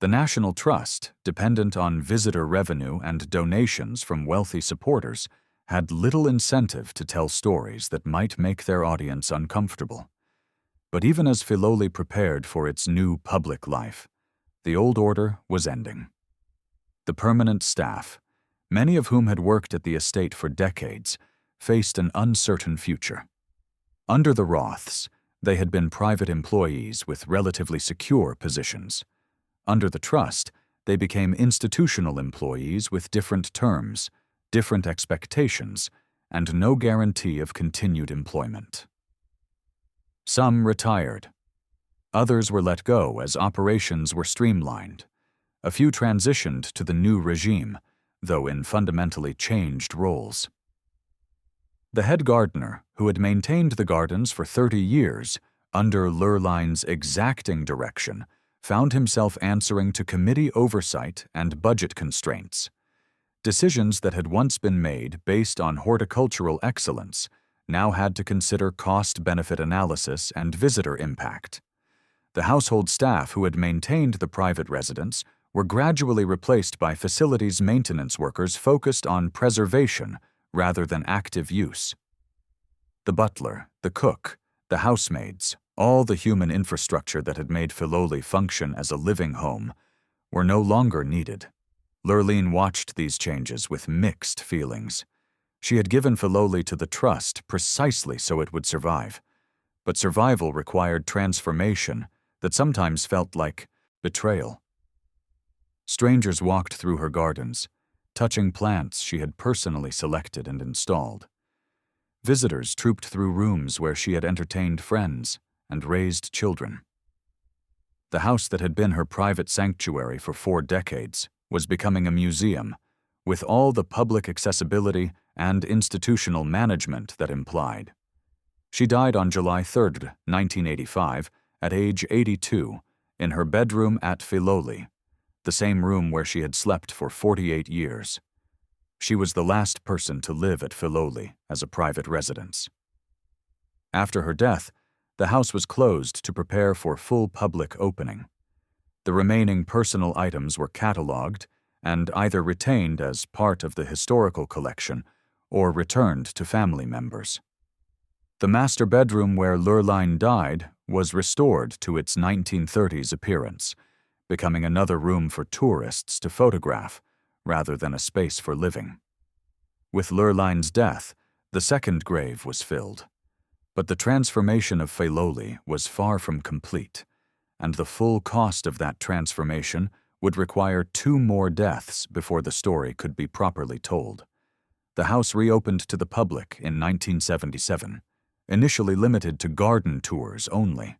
The National Trust, dependent on visitor revenue and donations from wealthy supporters, had little incentive to tell stories that might make their audience uncomfortable. But even as Filoli prepared for its new public life, the old order was ending. The permanent staff, many of whom had worked at the estate for decades, faced an uncertain future. Under the Roths, they had been private employees with relatively secure positions. Under the trust, they became institutional employees with different terms, different expectations, and no guarantee of continued employment. Some retired. Others were let go as operations were streamlined. A few transitioned to the new regime, though in fundamentally changed roles. The head gardener, who had maintained the gardens for 30 years, under Lurline's exacting direction, found himself answering to committee oversight and budget constraints. Decisions that had once been made based on horticultural excellence now had to consider cost-benefit analysis and visitor impact. The household staff who had maintained the private residence were gradually replaced by facilities maintenance workers focused on preservation rather than active use. The butler, the cook, the housemaids, all the human infrastructure that had made Filoli function as a living home, were no longer needed. Lurline watched these changes with mixed feelings. She had given Filoli to the trust precisely so it would survive, but survival required transformation that sometimes felt like betrayal. Strangers walked through her gardens, touching plants she had personally selected and installed. Visitors trooped through rooms where she had entertained friends and raised children. The house that had been her private sanctuary for 4 decades was becoming a museum, with all the public accessibility and institutional management that implied. She died on July 3, 1985, at age 82, in her bedroom at Filoli, the same room where she had slept for 48 years. She was the last person to live at Filoli as a private residence. After her death, the house was closed to prepare for full public opening. The remaining personal items were catalogued and either retained as part of the historical collection or returned to family members. The master bedroom where Lurline died was restored to its 1930s appearance, becoming another room for tourists to photograph rather than a space for living. With Lurline's death, the second grave was filled. But the transformation of Filoli was far from complete, and the full cost of that transformation would require 2 more deaths before the story could be properly told. The house reopened to the public in 1977, initially limited to garden tours only.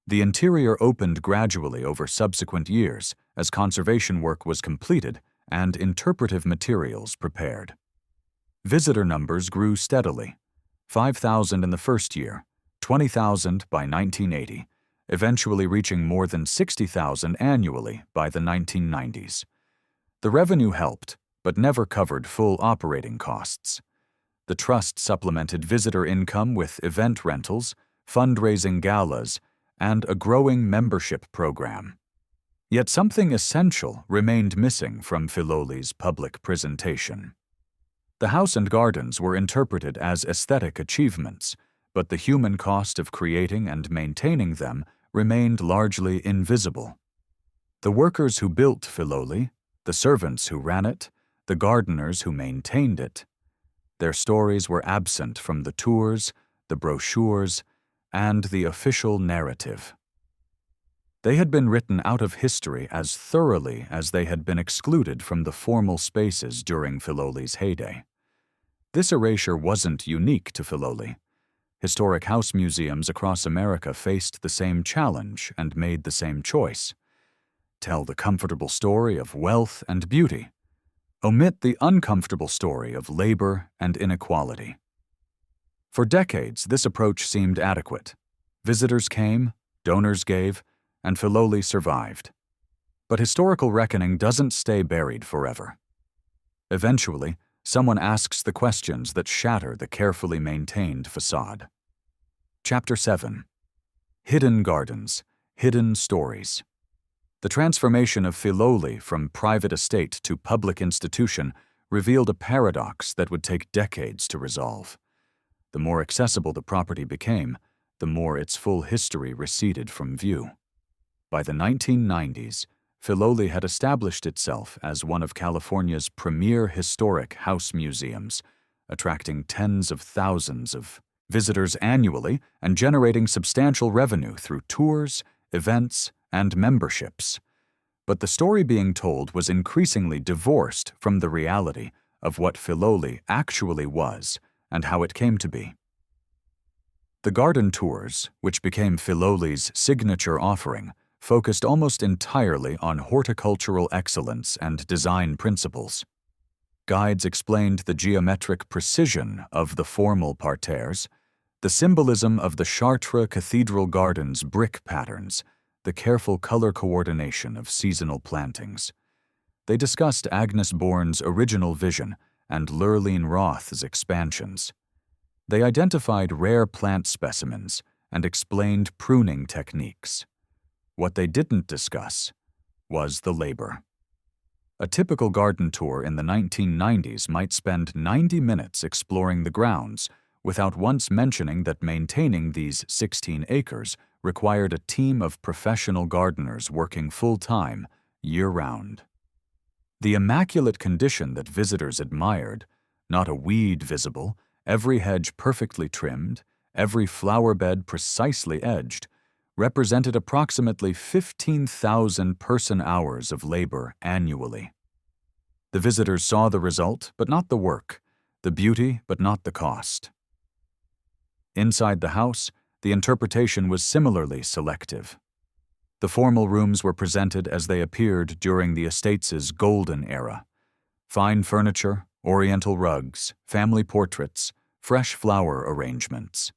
The interior opened gradually over subsequent years as conservation work was completed and interpretive materials prepared. Visitor numbers grew steadily. 5,000 in the first year, 20,000 by 1980, eventually reaching more than 60,000 annually by the 1990s. The revenue helped, but never covered full operating costs. The trust supplemented visitor income with event rentals, fundraising galas, and a growing membership program. Yet something essential remained missing from Filoli's public presentation. The house and gardens were interpreted as aesthetic achievements, but the human cost of creating and maintaining them remained largely invisible. The workers who built Filoli, the servants who ran it, the gardeners who maintained it, their stories were absent from the tours, the brochures, and the official narrative. They had been written out of history as thoroughly as they had been excluded from the formal spaces during Filoli's heyday. This erasure wasn't unique to Filoli. Historic house museums across America faced the same challenge and made the same choice. Tell the comfortable story of wealth and beauty. Omit the uncomfortable story of labor and inequality. For decades, this approach seemed adequate. Visitors came, donors gave, and Filoli survived. But historical reckoning doesn't stay buried forever. Eventually, someone asks the questions that shatter the carefully maintained facade. Chapter 7. Hidden Gardens, Hidden Stories. The transformation of Filoli from private estate to public institution revealed a paradox that would take decades to resolve. The more accessible the property became, the more its full history receded from view. By the 1990s, Filoli had established itself as one of California's premier historic house museums, attracting tens of thousands of visitors annually and generating substantial revenue through tours, events, and memberships. But the story being told was increasingly divorced from the reality of what Filoli actually was and how it came to be. The garden tours, which became Filoli's signature offering, focused almost entirely on horticultural excellence and design principles. Guides explained the geometric precision of the formal parterres, the symbolism of the Chartres Cathedral Garden's brick patterns, the careful color coordination of seasonal plantings. They discussed Agnes Bourne's original vision and William Roth's expansions. They identified rare plant specimens and explained pruning techniques. What they didn't discuss was the labor. A typical garden tour in the 1990s might spend 90 minutes exploring the grounds without once mentioning that maintaining these 16 acres required a team of professional gardeners working full-time, year-round. The immaculate condition that visitors admired, not a weed visible, every hedge perfectly trimmed, every flower bed precisely edged, represented approximately 15,000 person-hours of labor annually. The visitors saw the result, but not the work, the beauty, but not the cost. Inside the house, the interpretation was similarly selective. The formal rooms were presented as they appeared during the estate's golden era. Fine furniture, oriental rugs, family portraits, fresh flower arrangements.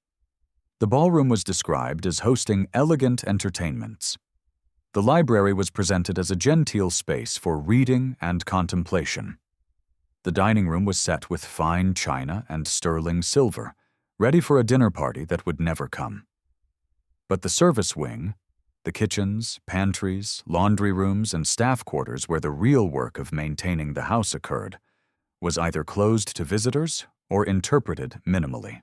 The ballroom was described as hosting elegant entertainments. The library was presented as a genteel space for reading and contemplation. The dining room was set with fine china and sterling silver, ready for a dinner party that would never come. But the service wing, the kitchens, pantries, laundry rooms, and staff quarters where the real work of maintaining the house occurred, was either closed to visitors or interpreted minimally.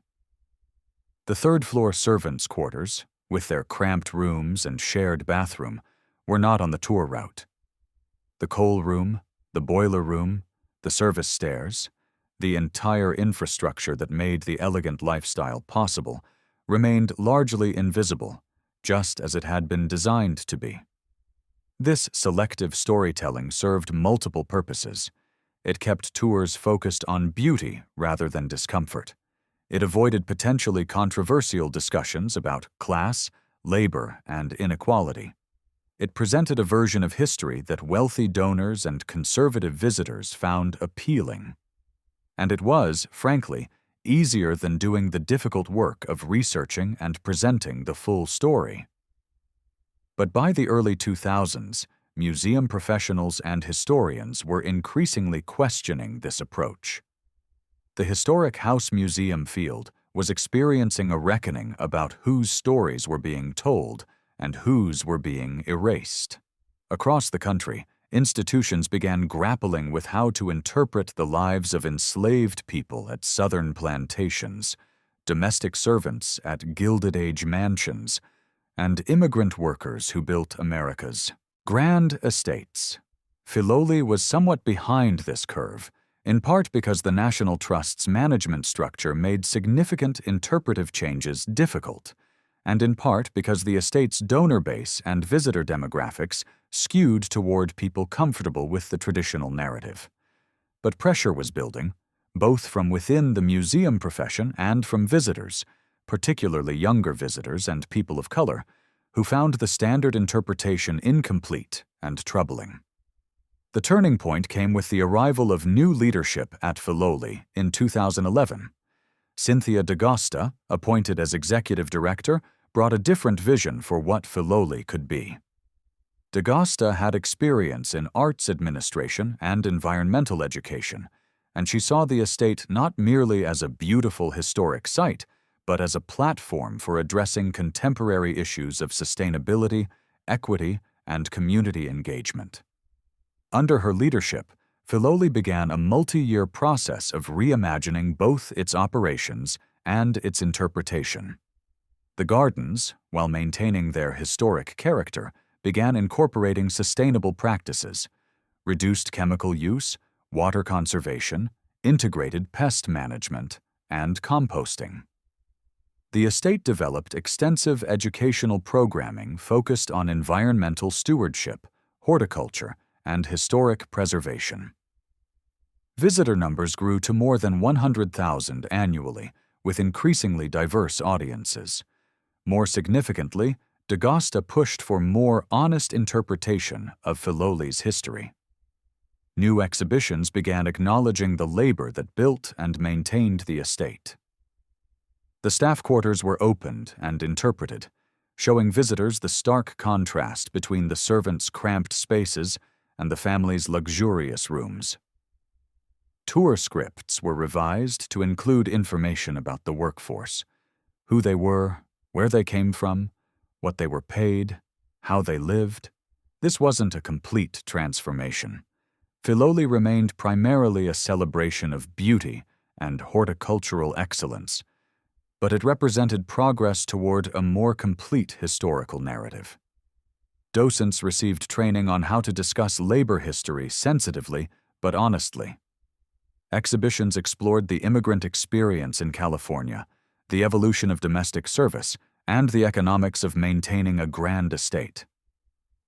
The third-floor servants' quarters, with their cramped rooms and shared bathroom, were not on the tour route. The coal room, the boiler room, the service stairs, the entire infrastructure that made the elegant lifestyle possible, remained largely invisible, just as it had been designed to be. This selective storytelling served multiple purposes. It kept tours focused on beauty rather than discomfort. It avoided potentially controversial discussions about class, labor, and inequality. It presented a version of history that wealthy donors and conservative visitors found appealing. And it was, frankly, easier than doing the difficult work of researching and presenting the full story. But by the early 2000s, museum professionals and historians were increasingly questioning this approach. The historic house museum field was experiencing a reckoning about whose stories were being told and whose were being erased. Across the country, institutions began grappling with how to interpret the lives of enslaved people at southern plantations, domestic servants at Gilded Age mansions, and immigrant workers who built America's grand estates. Filoli was somewhat behind this curve, in part because the National Trust's management structure made significant interpretive changes difficult, and in part because the estate's donor base and visitor demographics skewed toward people comfortable with the traditional narrative. But pressure was building, both from within the museum profession and from visitors, particularly younger visitors and people of color, who found the standard interpretation incomplete and troubling. The turning point came with the arrival of new leadership at Filoli in 2011. Cynthia D'Agosta, appointed as executive director, brought a different vision for what Filoli could be. D'Agosta had experience in arts administration and environmental education, and she saw the estate not merely as a beautiful historic site, but as a platform for addressing contemporary issues of sustainability, equity, and community engagement. Under her leadership, Filoli began a multi-year process of reimagining both its operations and its interpretation. The gardens, while maintaining their historic character, began incorporating sustainable practices, reduced chemical use, water conservation, integrated pest management, and composting. The estate developed extensive educational programming focused on environmental stewardship, horticulture, and historic preservation. Visitor numbers grew to more than 100,000 annually, with increasingly diverse audiences. More significantly, D'Agosta pushed for more honest interpretation of Filoli's history. New exhibitions began acknowledging the labor that built and maintained the estate. The staff quarters were opened and interpreted, showing visitors the stark contrast between the servants' cramped spaces and the family's luxurious rooms. Tour scripts were revised to include information about the workforce, who they were, where they came from, what they were paid, how they lived. This wasn't a complete transformation. Filoli remained primarily a celebration of beauty and horticultural excellence, but it represented progress toward a more complete historical narrative. Docents received training on how to discuss labor history sensitively but honestly. Exhibitions explored the immigrant experience in California, the evolution of domestic service, and the economics of maintaining a grand estate.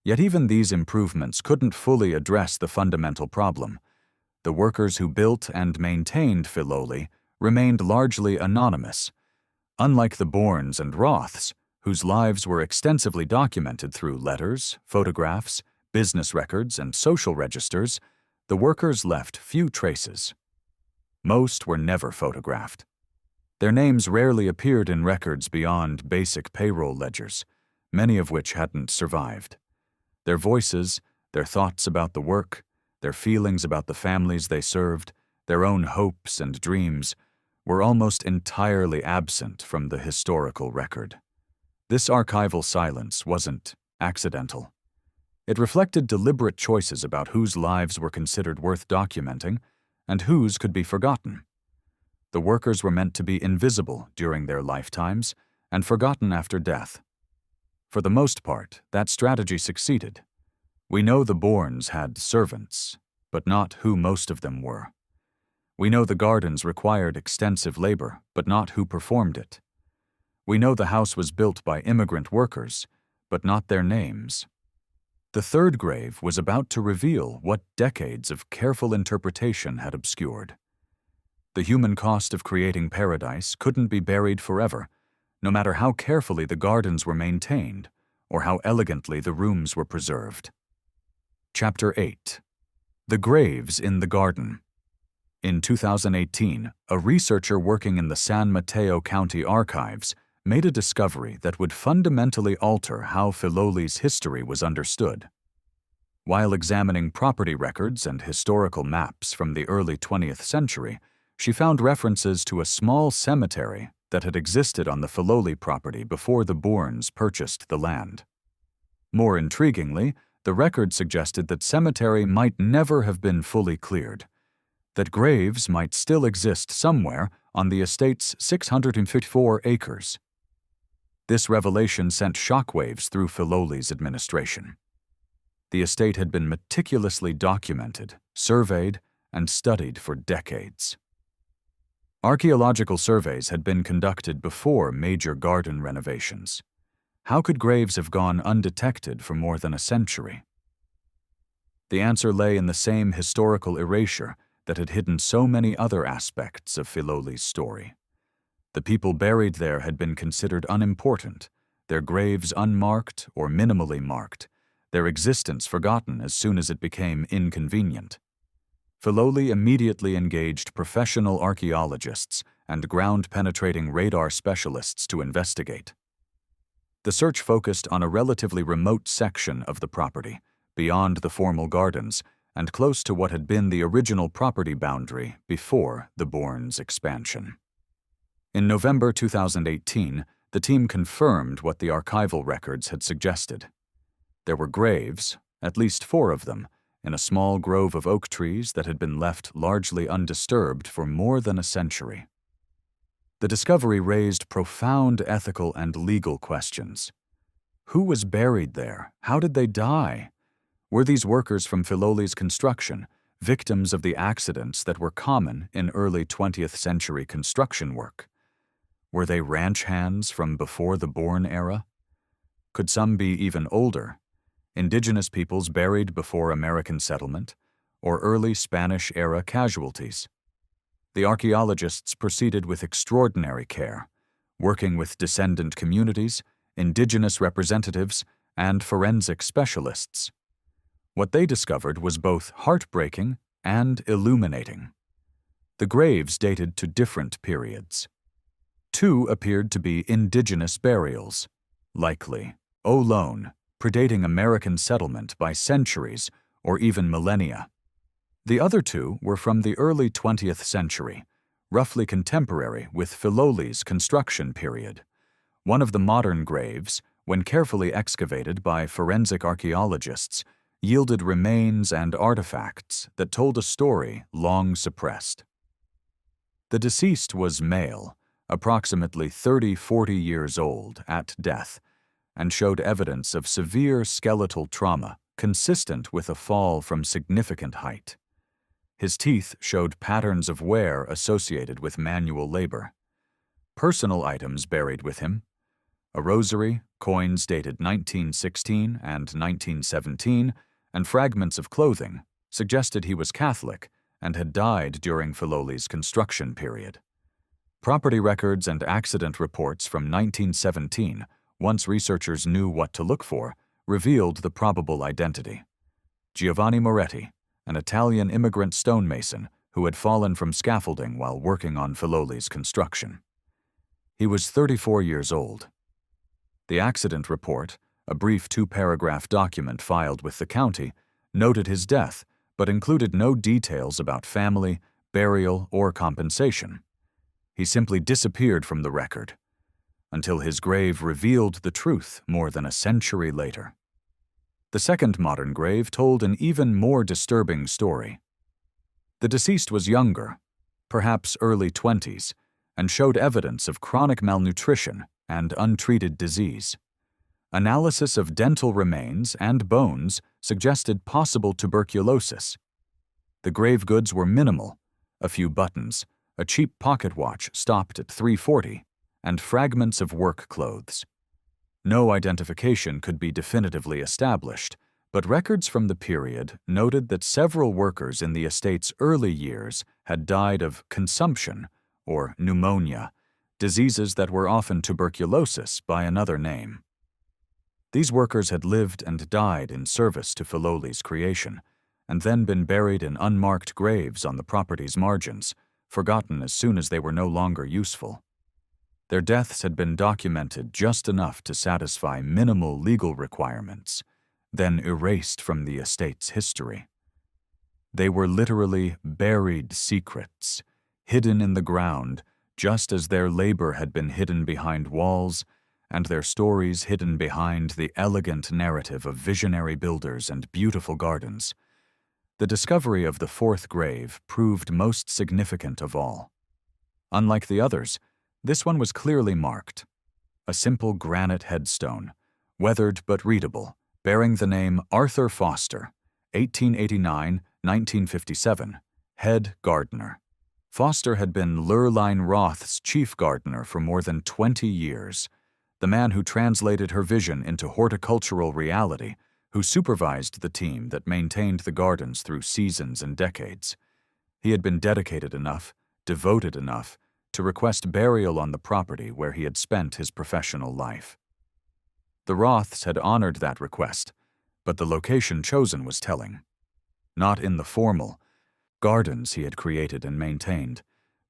Yet even these improvements couldn't fully address the fundamental problem. The workers who built and maintained Filoli remained largely anonymous. Unlike the Bourns and Roths, whose lives were extensively documented through letters, photographs, business records, and social registers, the workers left few traces. Most were never photographed. Their names rarely appeared in records beyond basic payroll ledgers, many of which hadn't survived. Their voices, their thoughts about the work, their feelings about the families they served, their own hopes and dreams, were almost entirely absent from the historical record. This archival silence wasn't accidental. It reflected deliberate choices about whose lives were considered worth documenting and whose could be forgotten. The workers were meant to be invisible during their lifetimes and forgotten after death. For the most part, that strategy succeeded. We know the Bourns had servants, but not who most of them were. We know the gardens required extensive labor, but not who performed it. We know the house was built by immigrant workers, but not their names. The third grave was about to reveal what decades of careful interpretation had obscured. The human cost of creating paradise couldn't be buried forever, no matter how carefully the gardens were maintained or how elegantly the rooms were preserved. Chapter 8. The Graves in the Garden. In 2018, a researcher working in the San Mateo County Archives made a discovery that would fundamentally alter how Filoli's history was understood. While examining property records and historical maps from the early 20th century, she found references to a small cemetery that had existed on the Filoli property before the Bourns purchased the land. More intriguingly, the record suggested that cemetery might never have been fully cleared, that graves might still exist somewhere on the estate's 654 acres. This revelation sent shockwaves through Filoli's administration. The estate had been meticulously documented, surveyed, and studied for decades. Archaeological surveys had been conducted before major garden renovations. How could graves have gone undetected for more than a century? The answer lay in the same historical erasure that had hidden so many other aspects of Filoli's story. The people buried there had been considered unimportant, their graves unmarked or minimally marked, their existence forgotten as soon as it became inconvenient. Filoli immediately engaged professional archaeologists and ground-penetrating radar specialists to investigate. The search focused on a relatively remote section of the property, beyond the formal gardens, and close to what had been the original property boundary before the Bourns' expansion. In November 2018, the team confirmed what the archival records had suggested. There were graves, at least 4 of them, in a small grove of oak trees that had been left largely undisturbed for more than a century. The discovery raised profound ethical and legal questions. Who was buried there? How did they die? Were these workers from Filoli's construction victims of the accidents that were common in early 20th century construction work? Were they ranch hands from before the Bourn era? Could some be even older? Indigenous peoples buried before American settlement, or early Spanish-era casualties? The archaeologists proceeded with extraordinary care, working with descendant communities, indigenous representatives, and forensic specialists. What they discovered was both heartbreaking and illuminating. The graves dated to different periods. 2 appeared to be indigenous burials, likely Olone, predating American settlement by centuries or even millennia. The other 2 were from the early 20th century, roughly contemporary with Filoli's construction period. One of the modern graves, when carefully excavated by forensic archaeologists, yielded remains and artifacts that told a story long suppressed. The deceased was male, approximately 30-40 years old at death, and showed evidence of severe skeletal trauma consistent with a fall from significant height. His teeth showed patterns of wear associated with manual labor. Personal items buried with him: a rosary, coins dated 1916 and 1917, and fragments of clothing suggested he was Catholic and had died during Filoli's construction period. Property records and accident reports from 1917, once researchers knew what to look for, revealed the probable identity: Giovanni Moretti, an Italian immigrant stonemason who had fallen from scaffolding while working on Filoli's construction. He was 34 years old. The accident report, a brief 2-paragraph document filed with the county, noted his death but included no details about family, burial, or compensation. He simply disappeared from the record, until his grave revealed the truth more than a century later. The second modern grave told an even more disturbing story. The deceased was younger, perhaps early 20s, and showed evidence of chronic malnutrition and untreated disease. Analysis of dental remains and bones suggested possible tuberculosis. The grave goods were minimal: a few buttons, a cheap pocket watch stopped at $3.40, and fragments of work clothes. No identification could be definitively established, but records from the period noted that several workers in the estate's early years had died of consumption or pneumonia, diseases that were often tuberculosis by another name. These workers had lived and died in service to Filoli's creation, and then been buried in unmarked graves on the property's margins, forgotten as soon as they were no longer useful. Their deaths had been documented just enough to satisfy minimal legal requirements, then erased from the estate's history. They were literally buried secrets, hidden in the ground, just as their labor had been hidden behind walls, and their stories hidden behind the elegant narrative of visionary builders and beautiful gardens. The discovery of the 4th grave proved most significant of all. Unlike the others, this one was clearly marked: a simple granite headstone, weathered but readable, bearing the name Arthur Foster, 1889-1957, head gardener. Foster had been Lurline Roth's chief gardener for more than 20 years, the man who translated her vision into horticultural reality, who supervised the team that maintained the gardens through seasons and decades. He had been dedicated enough, devoted enough, to request burial on the property where he had spent his professional life. The Roths had honored that request, but the location chosen was telling. Not in the formal gardens he had created and maintained,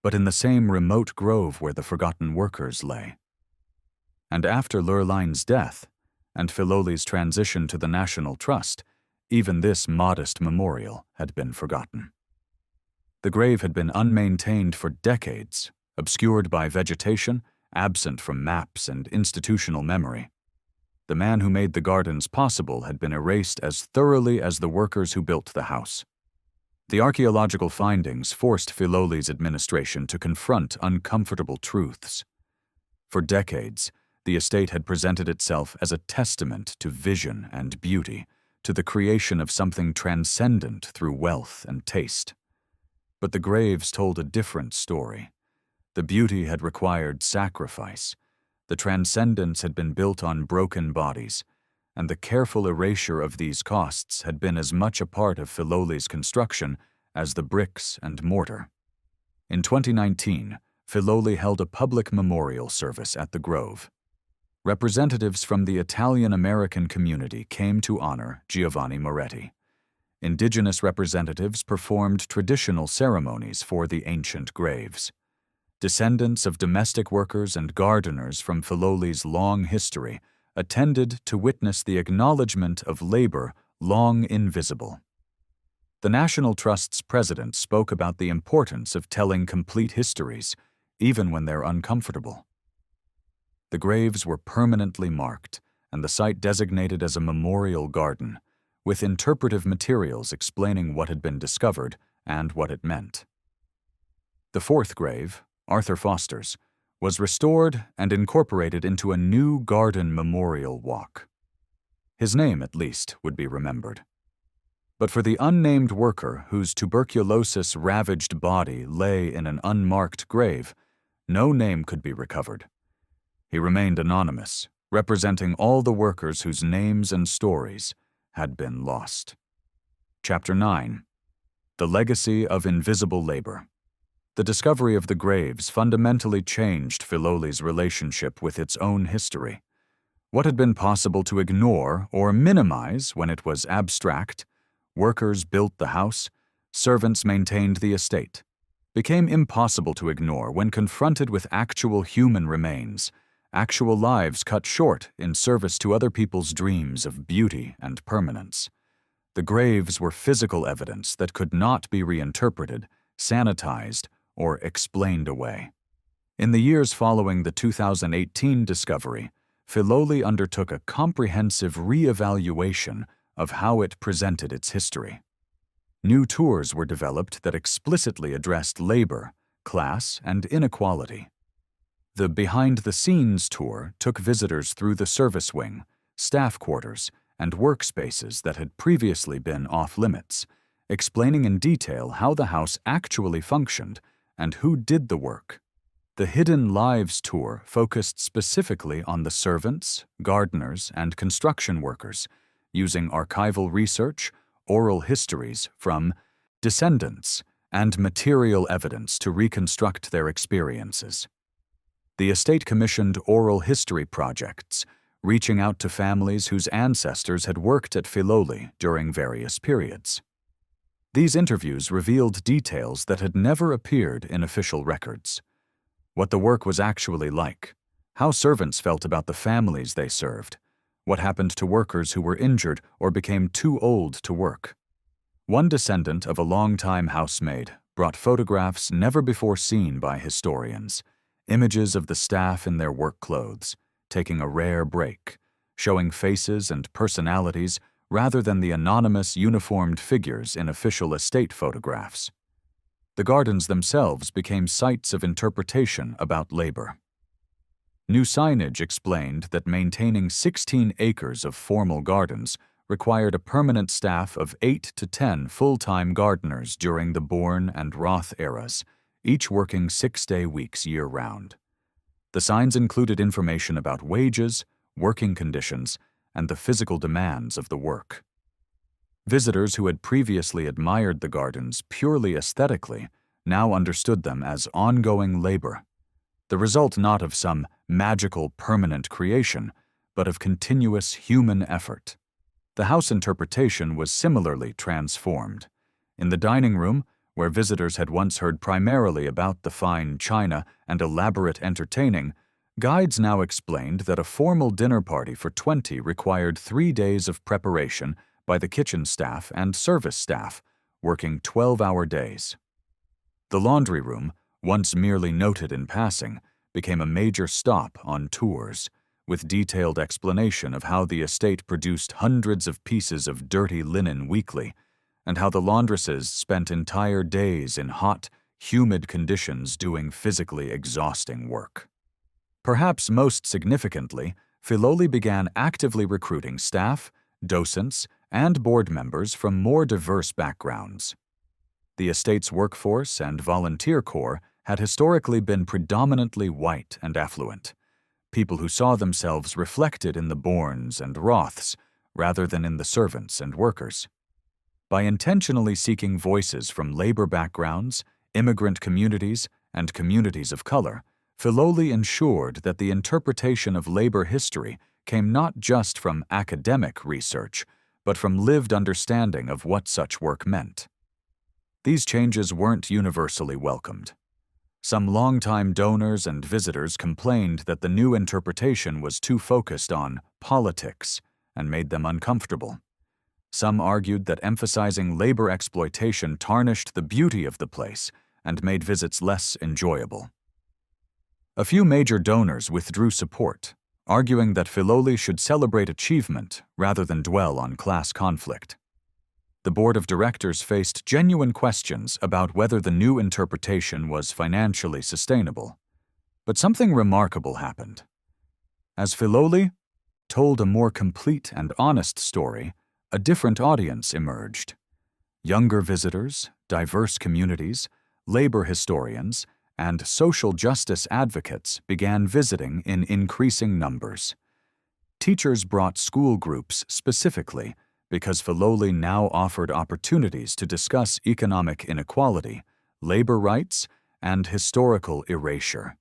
but in the same remote grove where the forgotten workers lay. And after Lurline's death, and Filoli's transition to the National Trust, even this modest memorial had been forgotten. The grave had been unmaintained for decades, obscured by vegetation, absent from maps and institutional memory. The man who made the gardens possible had been erased as thoroughly as the workers who built the house. The archaeological findings forced Filoli's administration to confront uncomfortable truths. For decades, the estate had presented itself as a testament to vision and beauty, to the creation of something transcendent through wealth and taste. But the graves told a different story. The beauty had required sacrifice. The transcendence had been built on broken bodies, and the careful erasure of these costs had been as much a part of Filoli's construction as the bricks and mortar. In 2019, Filoli held a public memorial service at the Grove. Representatives from the Italian-American community came to honor Giovanni Moretti. Indigenous representatives performed traditional ceremonies for the ancient graves. Descendants of domestic workers and gardeners from Filoli's long history attended to witness the acknowledgement of labor long invisible. The National Trust's president spoke about the importance of telling complete histories, even when they're uncomfortable. The graves were permanently marked, and the site designated as a memorial garden, with interpretive materials explaining what had been discovered and what it meant. The fourth grave, Arthur Foster's, was restored and incorporated into a new garden memorial walk. His name, at least, would be remembered. But for the unnamed worker whose tuberculosis-ravaged body lay in an unmarked grave, no name could be recovered. He remained anonymous, representing all the workers whose names and stories had been lost. Chapter 9. The Legacy of Invisible Labor. The discovery of the graves fundamentally changed Filoli's relationship with its own history. What had been possible to ignore or minimize when it was abstract, workers built the house, servants maintained the estate, became impossible to ignore when confronted with actual human remains, actual lives cut short in service to other people's dreams of beauty and permanence. The graves were physical evidence that could not be reinterpreted, sanitized, or explained away. In the years following the 2018 discovery, Filoli undertook a comprehensive re-evaluation of how it presented its history. New tours were developed that explicitly addressed labor, class, and inequality. The behind-the-scenes tour took visitors through the service wing, staff quarters, and workspaces that had previously been off-limits, explaining in detail how the house actually functioned and who did the work. The Hidden Lives tour focused specifically on the servants, gardeners, and construction workers, using archival research, oral histories from descendants, and material evidence to reconstruct their experiences. The estate commissioned oral history projects, reaching out to families whose ancestors had worked at Filoli during various periods. These interviews revealed details that had never appeared in official records. What the work was actually like, how servants felt about the families they served, what happened to workers who were injured or became too old to work. One descendant of a longtime housemaid brought photographs never before seen by historians, images of the staff in their work clothes, taking a rare break, showing faces and personalities rather than the anonymous uniformed figures in official estate photographs. The gardens themselves became sites of interpretation about labor. New signage explained that maintaining 16 acres of formal gardens required a permanent staff of 8 to 10 full-time gardeners during the Bourn and Roth eras, each working 6-day weeks year-round. The signs included information about wages, working conditions, and the physical demands of the work. Visitors who had previously admired the gardens purely aesthetically now understood them as ongoing labor, the result not of some magical permanent creation, but of continuous human effort. The house interpretation was similarly transformed. In the dining room, where visitors had once heard primarily about the fine china and elaborate entertaining, Guides now explained that a formal dinner party for 20 required 3 days of preparation by the kitchen staff and service staff, working 12-hour days. The laundry room, once merely noted in passing, became a major stop on tours, with detailed explanation of how the estate produced hundreds of pieces of dirty linen weekly, and how the laundresses spent entire days in hot, humid conditions doing physically exhausting work. Perhaps most significantly, Filoli began actively recruiting staff, docents, and board members from more diverse backgrounds. The estate's workforce and volunteer corps had historically been predominantly white and affluent, people who saw themselves reflected in the Bourns and Roths rather than in the servants and workers. By intentionally seeking voices from labor backgrounds, immigrant communities, and communities of color, Filoli ensured that the interpretation of labor history came not just from academic research, but from lived understanding of what such work meant. These changes weren't universally welcomed. Some longtime donors and visitors complained that the new interpretation was too focused on politics and made them uncomfortable. Some argued that emphasizing labor exploitation tarnished the beauty of the place and made visits less enjoyable. A few major donors withdrew support, arguing that Filoli should celebrate achievement rather than dwell on class conflict. The board of directors faced genuine questions about whether the new interpretation was financially sustainable. But something remarkable happened. As Filoli told a more complete and honest story, a different audience emerged. Younger visitors, diverse communities, labor historians, and social justice advocates began visiting in increasing numbers. Teachers brought school groups specifically because Filoli now offered opportunities to discuss economic inequality, labor rights, and historical erasure.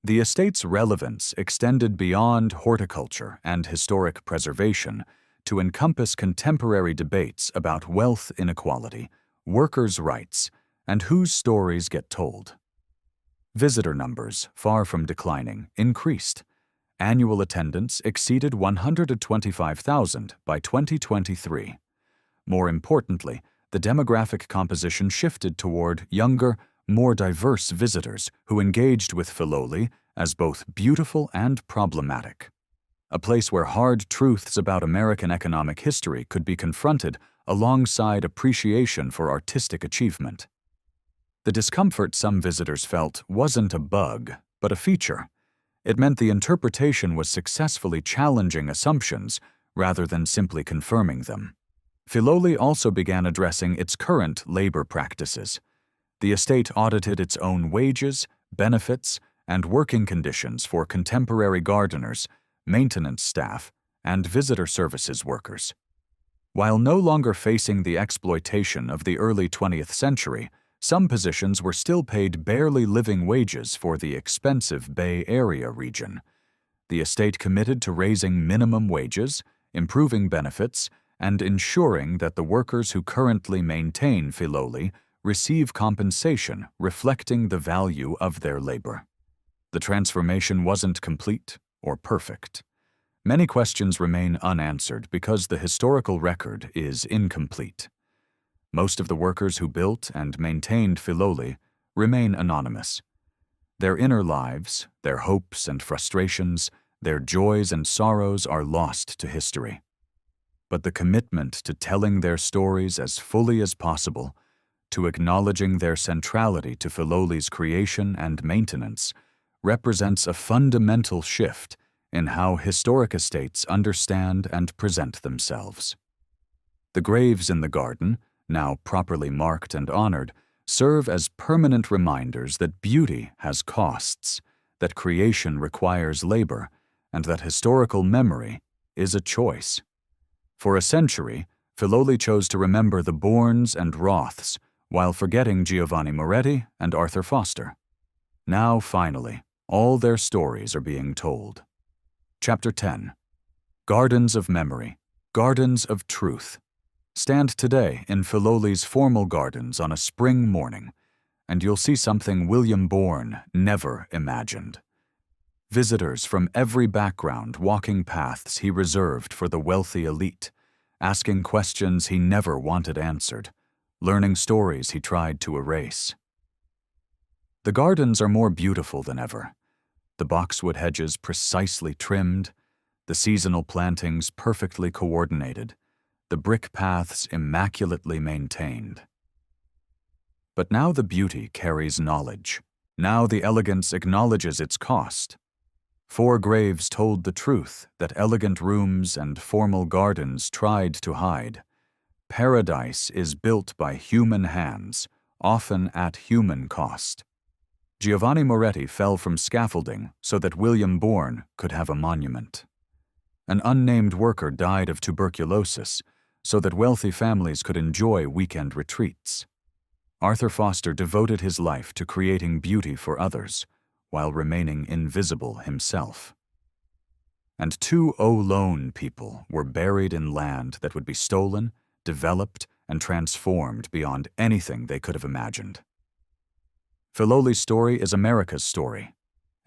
The estate's relevance extended beyond horticulture and historic preservation to encompass contemporary debates about wealth inequality, workers' rights, and whose stories get told. Visitor numbers, far from declining, increased. Annual attendance exceeded 125,000 by 2023. More importantly, the demographic composition shifted toward younger, more diverse visitors who engaged with Filoli as both beautiful and problematic. A place where hard truths about American economic history could be confronted alongside appreciation for artistic achievement. The discomfort some visitors felt wasn't a bug, but a feature. It meant the interpretation was successfully challenging assumptions rather than simply confirming them. Filoli also began addressing its current labor practices. The estate audited its own wages, benefits, and working conditions for contemporary gardeners, maintenance staff, and visitor services workers. While no longer facing the exploitation of the early 20th century, some positions were still paid barely living wages for the expensive Bay Area region. The estate committed to raising minimum wages, improving benefits, and ensuring that the workers who currently maintain Filoli receive compensation reflecting the value of their labor. The transformation wasn't complete or perfect. Many questions remain unanswered because the historical record is incomplete. Most of the workers who built and maintained Filoli remain anonymous. Their inner lives, their hopes and frustrations, their joys and sorrows are lost to history. But the commitment to telling their stories as fully as possible, to acknowledging their centrality to Filoli's creation and maintenance, represents a fundamental shift in how historic estates understand and present themselves. The graves in the garden, now properly marked and honored, serve as permanent reminders that beauty has costs, that creation requires labor, and that historical memory is a choice. For a century, Filoli chose to remember the Bourns and Roths while forgetting Giovanni Moretti and Arthur Foster. Now, finally, all their stories are being told. Chapter 10. Gardens of Memory, Gardens of Truth. Stand today in Filoli's formal gardens on a spring morning, and you'll see something William Bourn never imagined. Visitors from every background walking paths he reserved for the wealthy elite, asking questions he never wanted answered, learning stories he tried to erase. The gardens are more beautiful than ever, the boxwood hedges precisely trimmed, the seasonal plantings perfectly coordinated, the brick paths immaculately maintained. But now the beauty carries knowledge. Now the elegance acknowledges its cost. 4 graves told the truth that elegant rooms and formal gardens tried to hide. Paradise is built by human hands, often at human cost. Giovanni Moretti fell from scaffolding so that William Bourn could have a monument. An unnamed worker died of tuberculosis so that wealthy families could enjoy weekend retreats. Arthur Foster devoted his life to creating beauty for others, while remaining invisible himself. And 2 lone people were buried in land that would be stolen, developed, and transformed beyond anything they could have imagined. Filoli's story is America's story.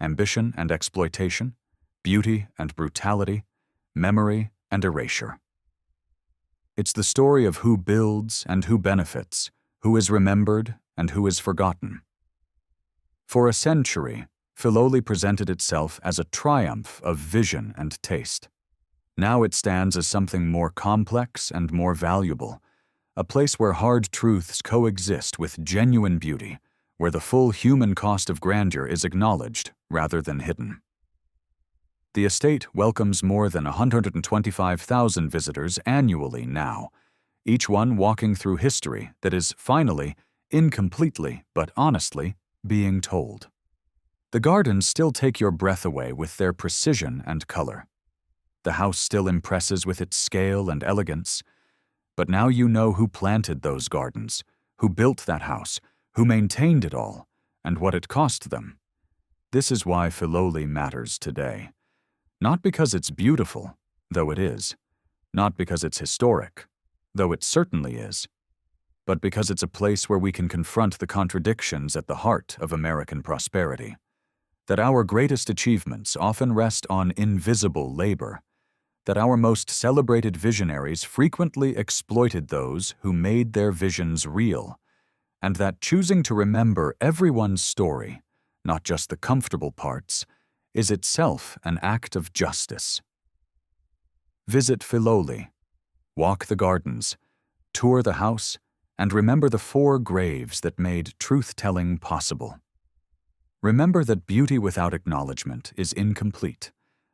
Ambition and exploitation, beauty and brutality, memory and erasure. It's the story of who builds and who benefits, who is remembered and who is forgotten. For a century, Filoli presented itself as a triumph of vision and taste. Now it stands as something more complex and more valuable, a place where hard truths coexist with genuine beauty, where the full human cost of grandeur is acknowledged rather than hidden. The estate welcomes more than 125,000 visitors annually now, each one walking through history that is finally, incompletely but honestly, being told. The gardens still take your breath away with their precision and color. The house still impresses with its scale and elegance, but now you know who planted those gardens, who built that house, who maintained it all, and what it cost them. This is why Filoli matters today. Not because it's beautiful, though it is, not because it's historic, though it certainly is, but because it's a place where we can confront the contradictions at the heart of American prosperity. That our greatest achievements often rest on invisible labor, that our most celebrated visionaries frequently exploited those who made their visions real, and that choosing to remember everyone's story, not just the comfortable parts, is itself an act of justice. Visit Filoli, walk the gardens, tour the house, and remember the 4 graves that made truth-telling possible. Remember that beauty without acknowledgement is incomplete,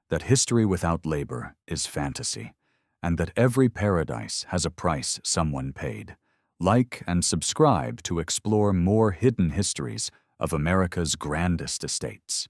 that history without labor is fantasy, and that every paradise has a price someone paid. Like and subscribe to explore more hidden histories of America's grandest estates.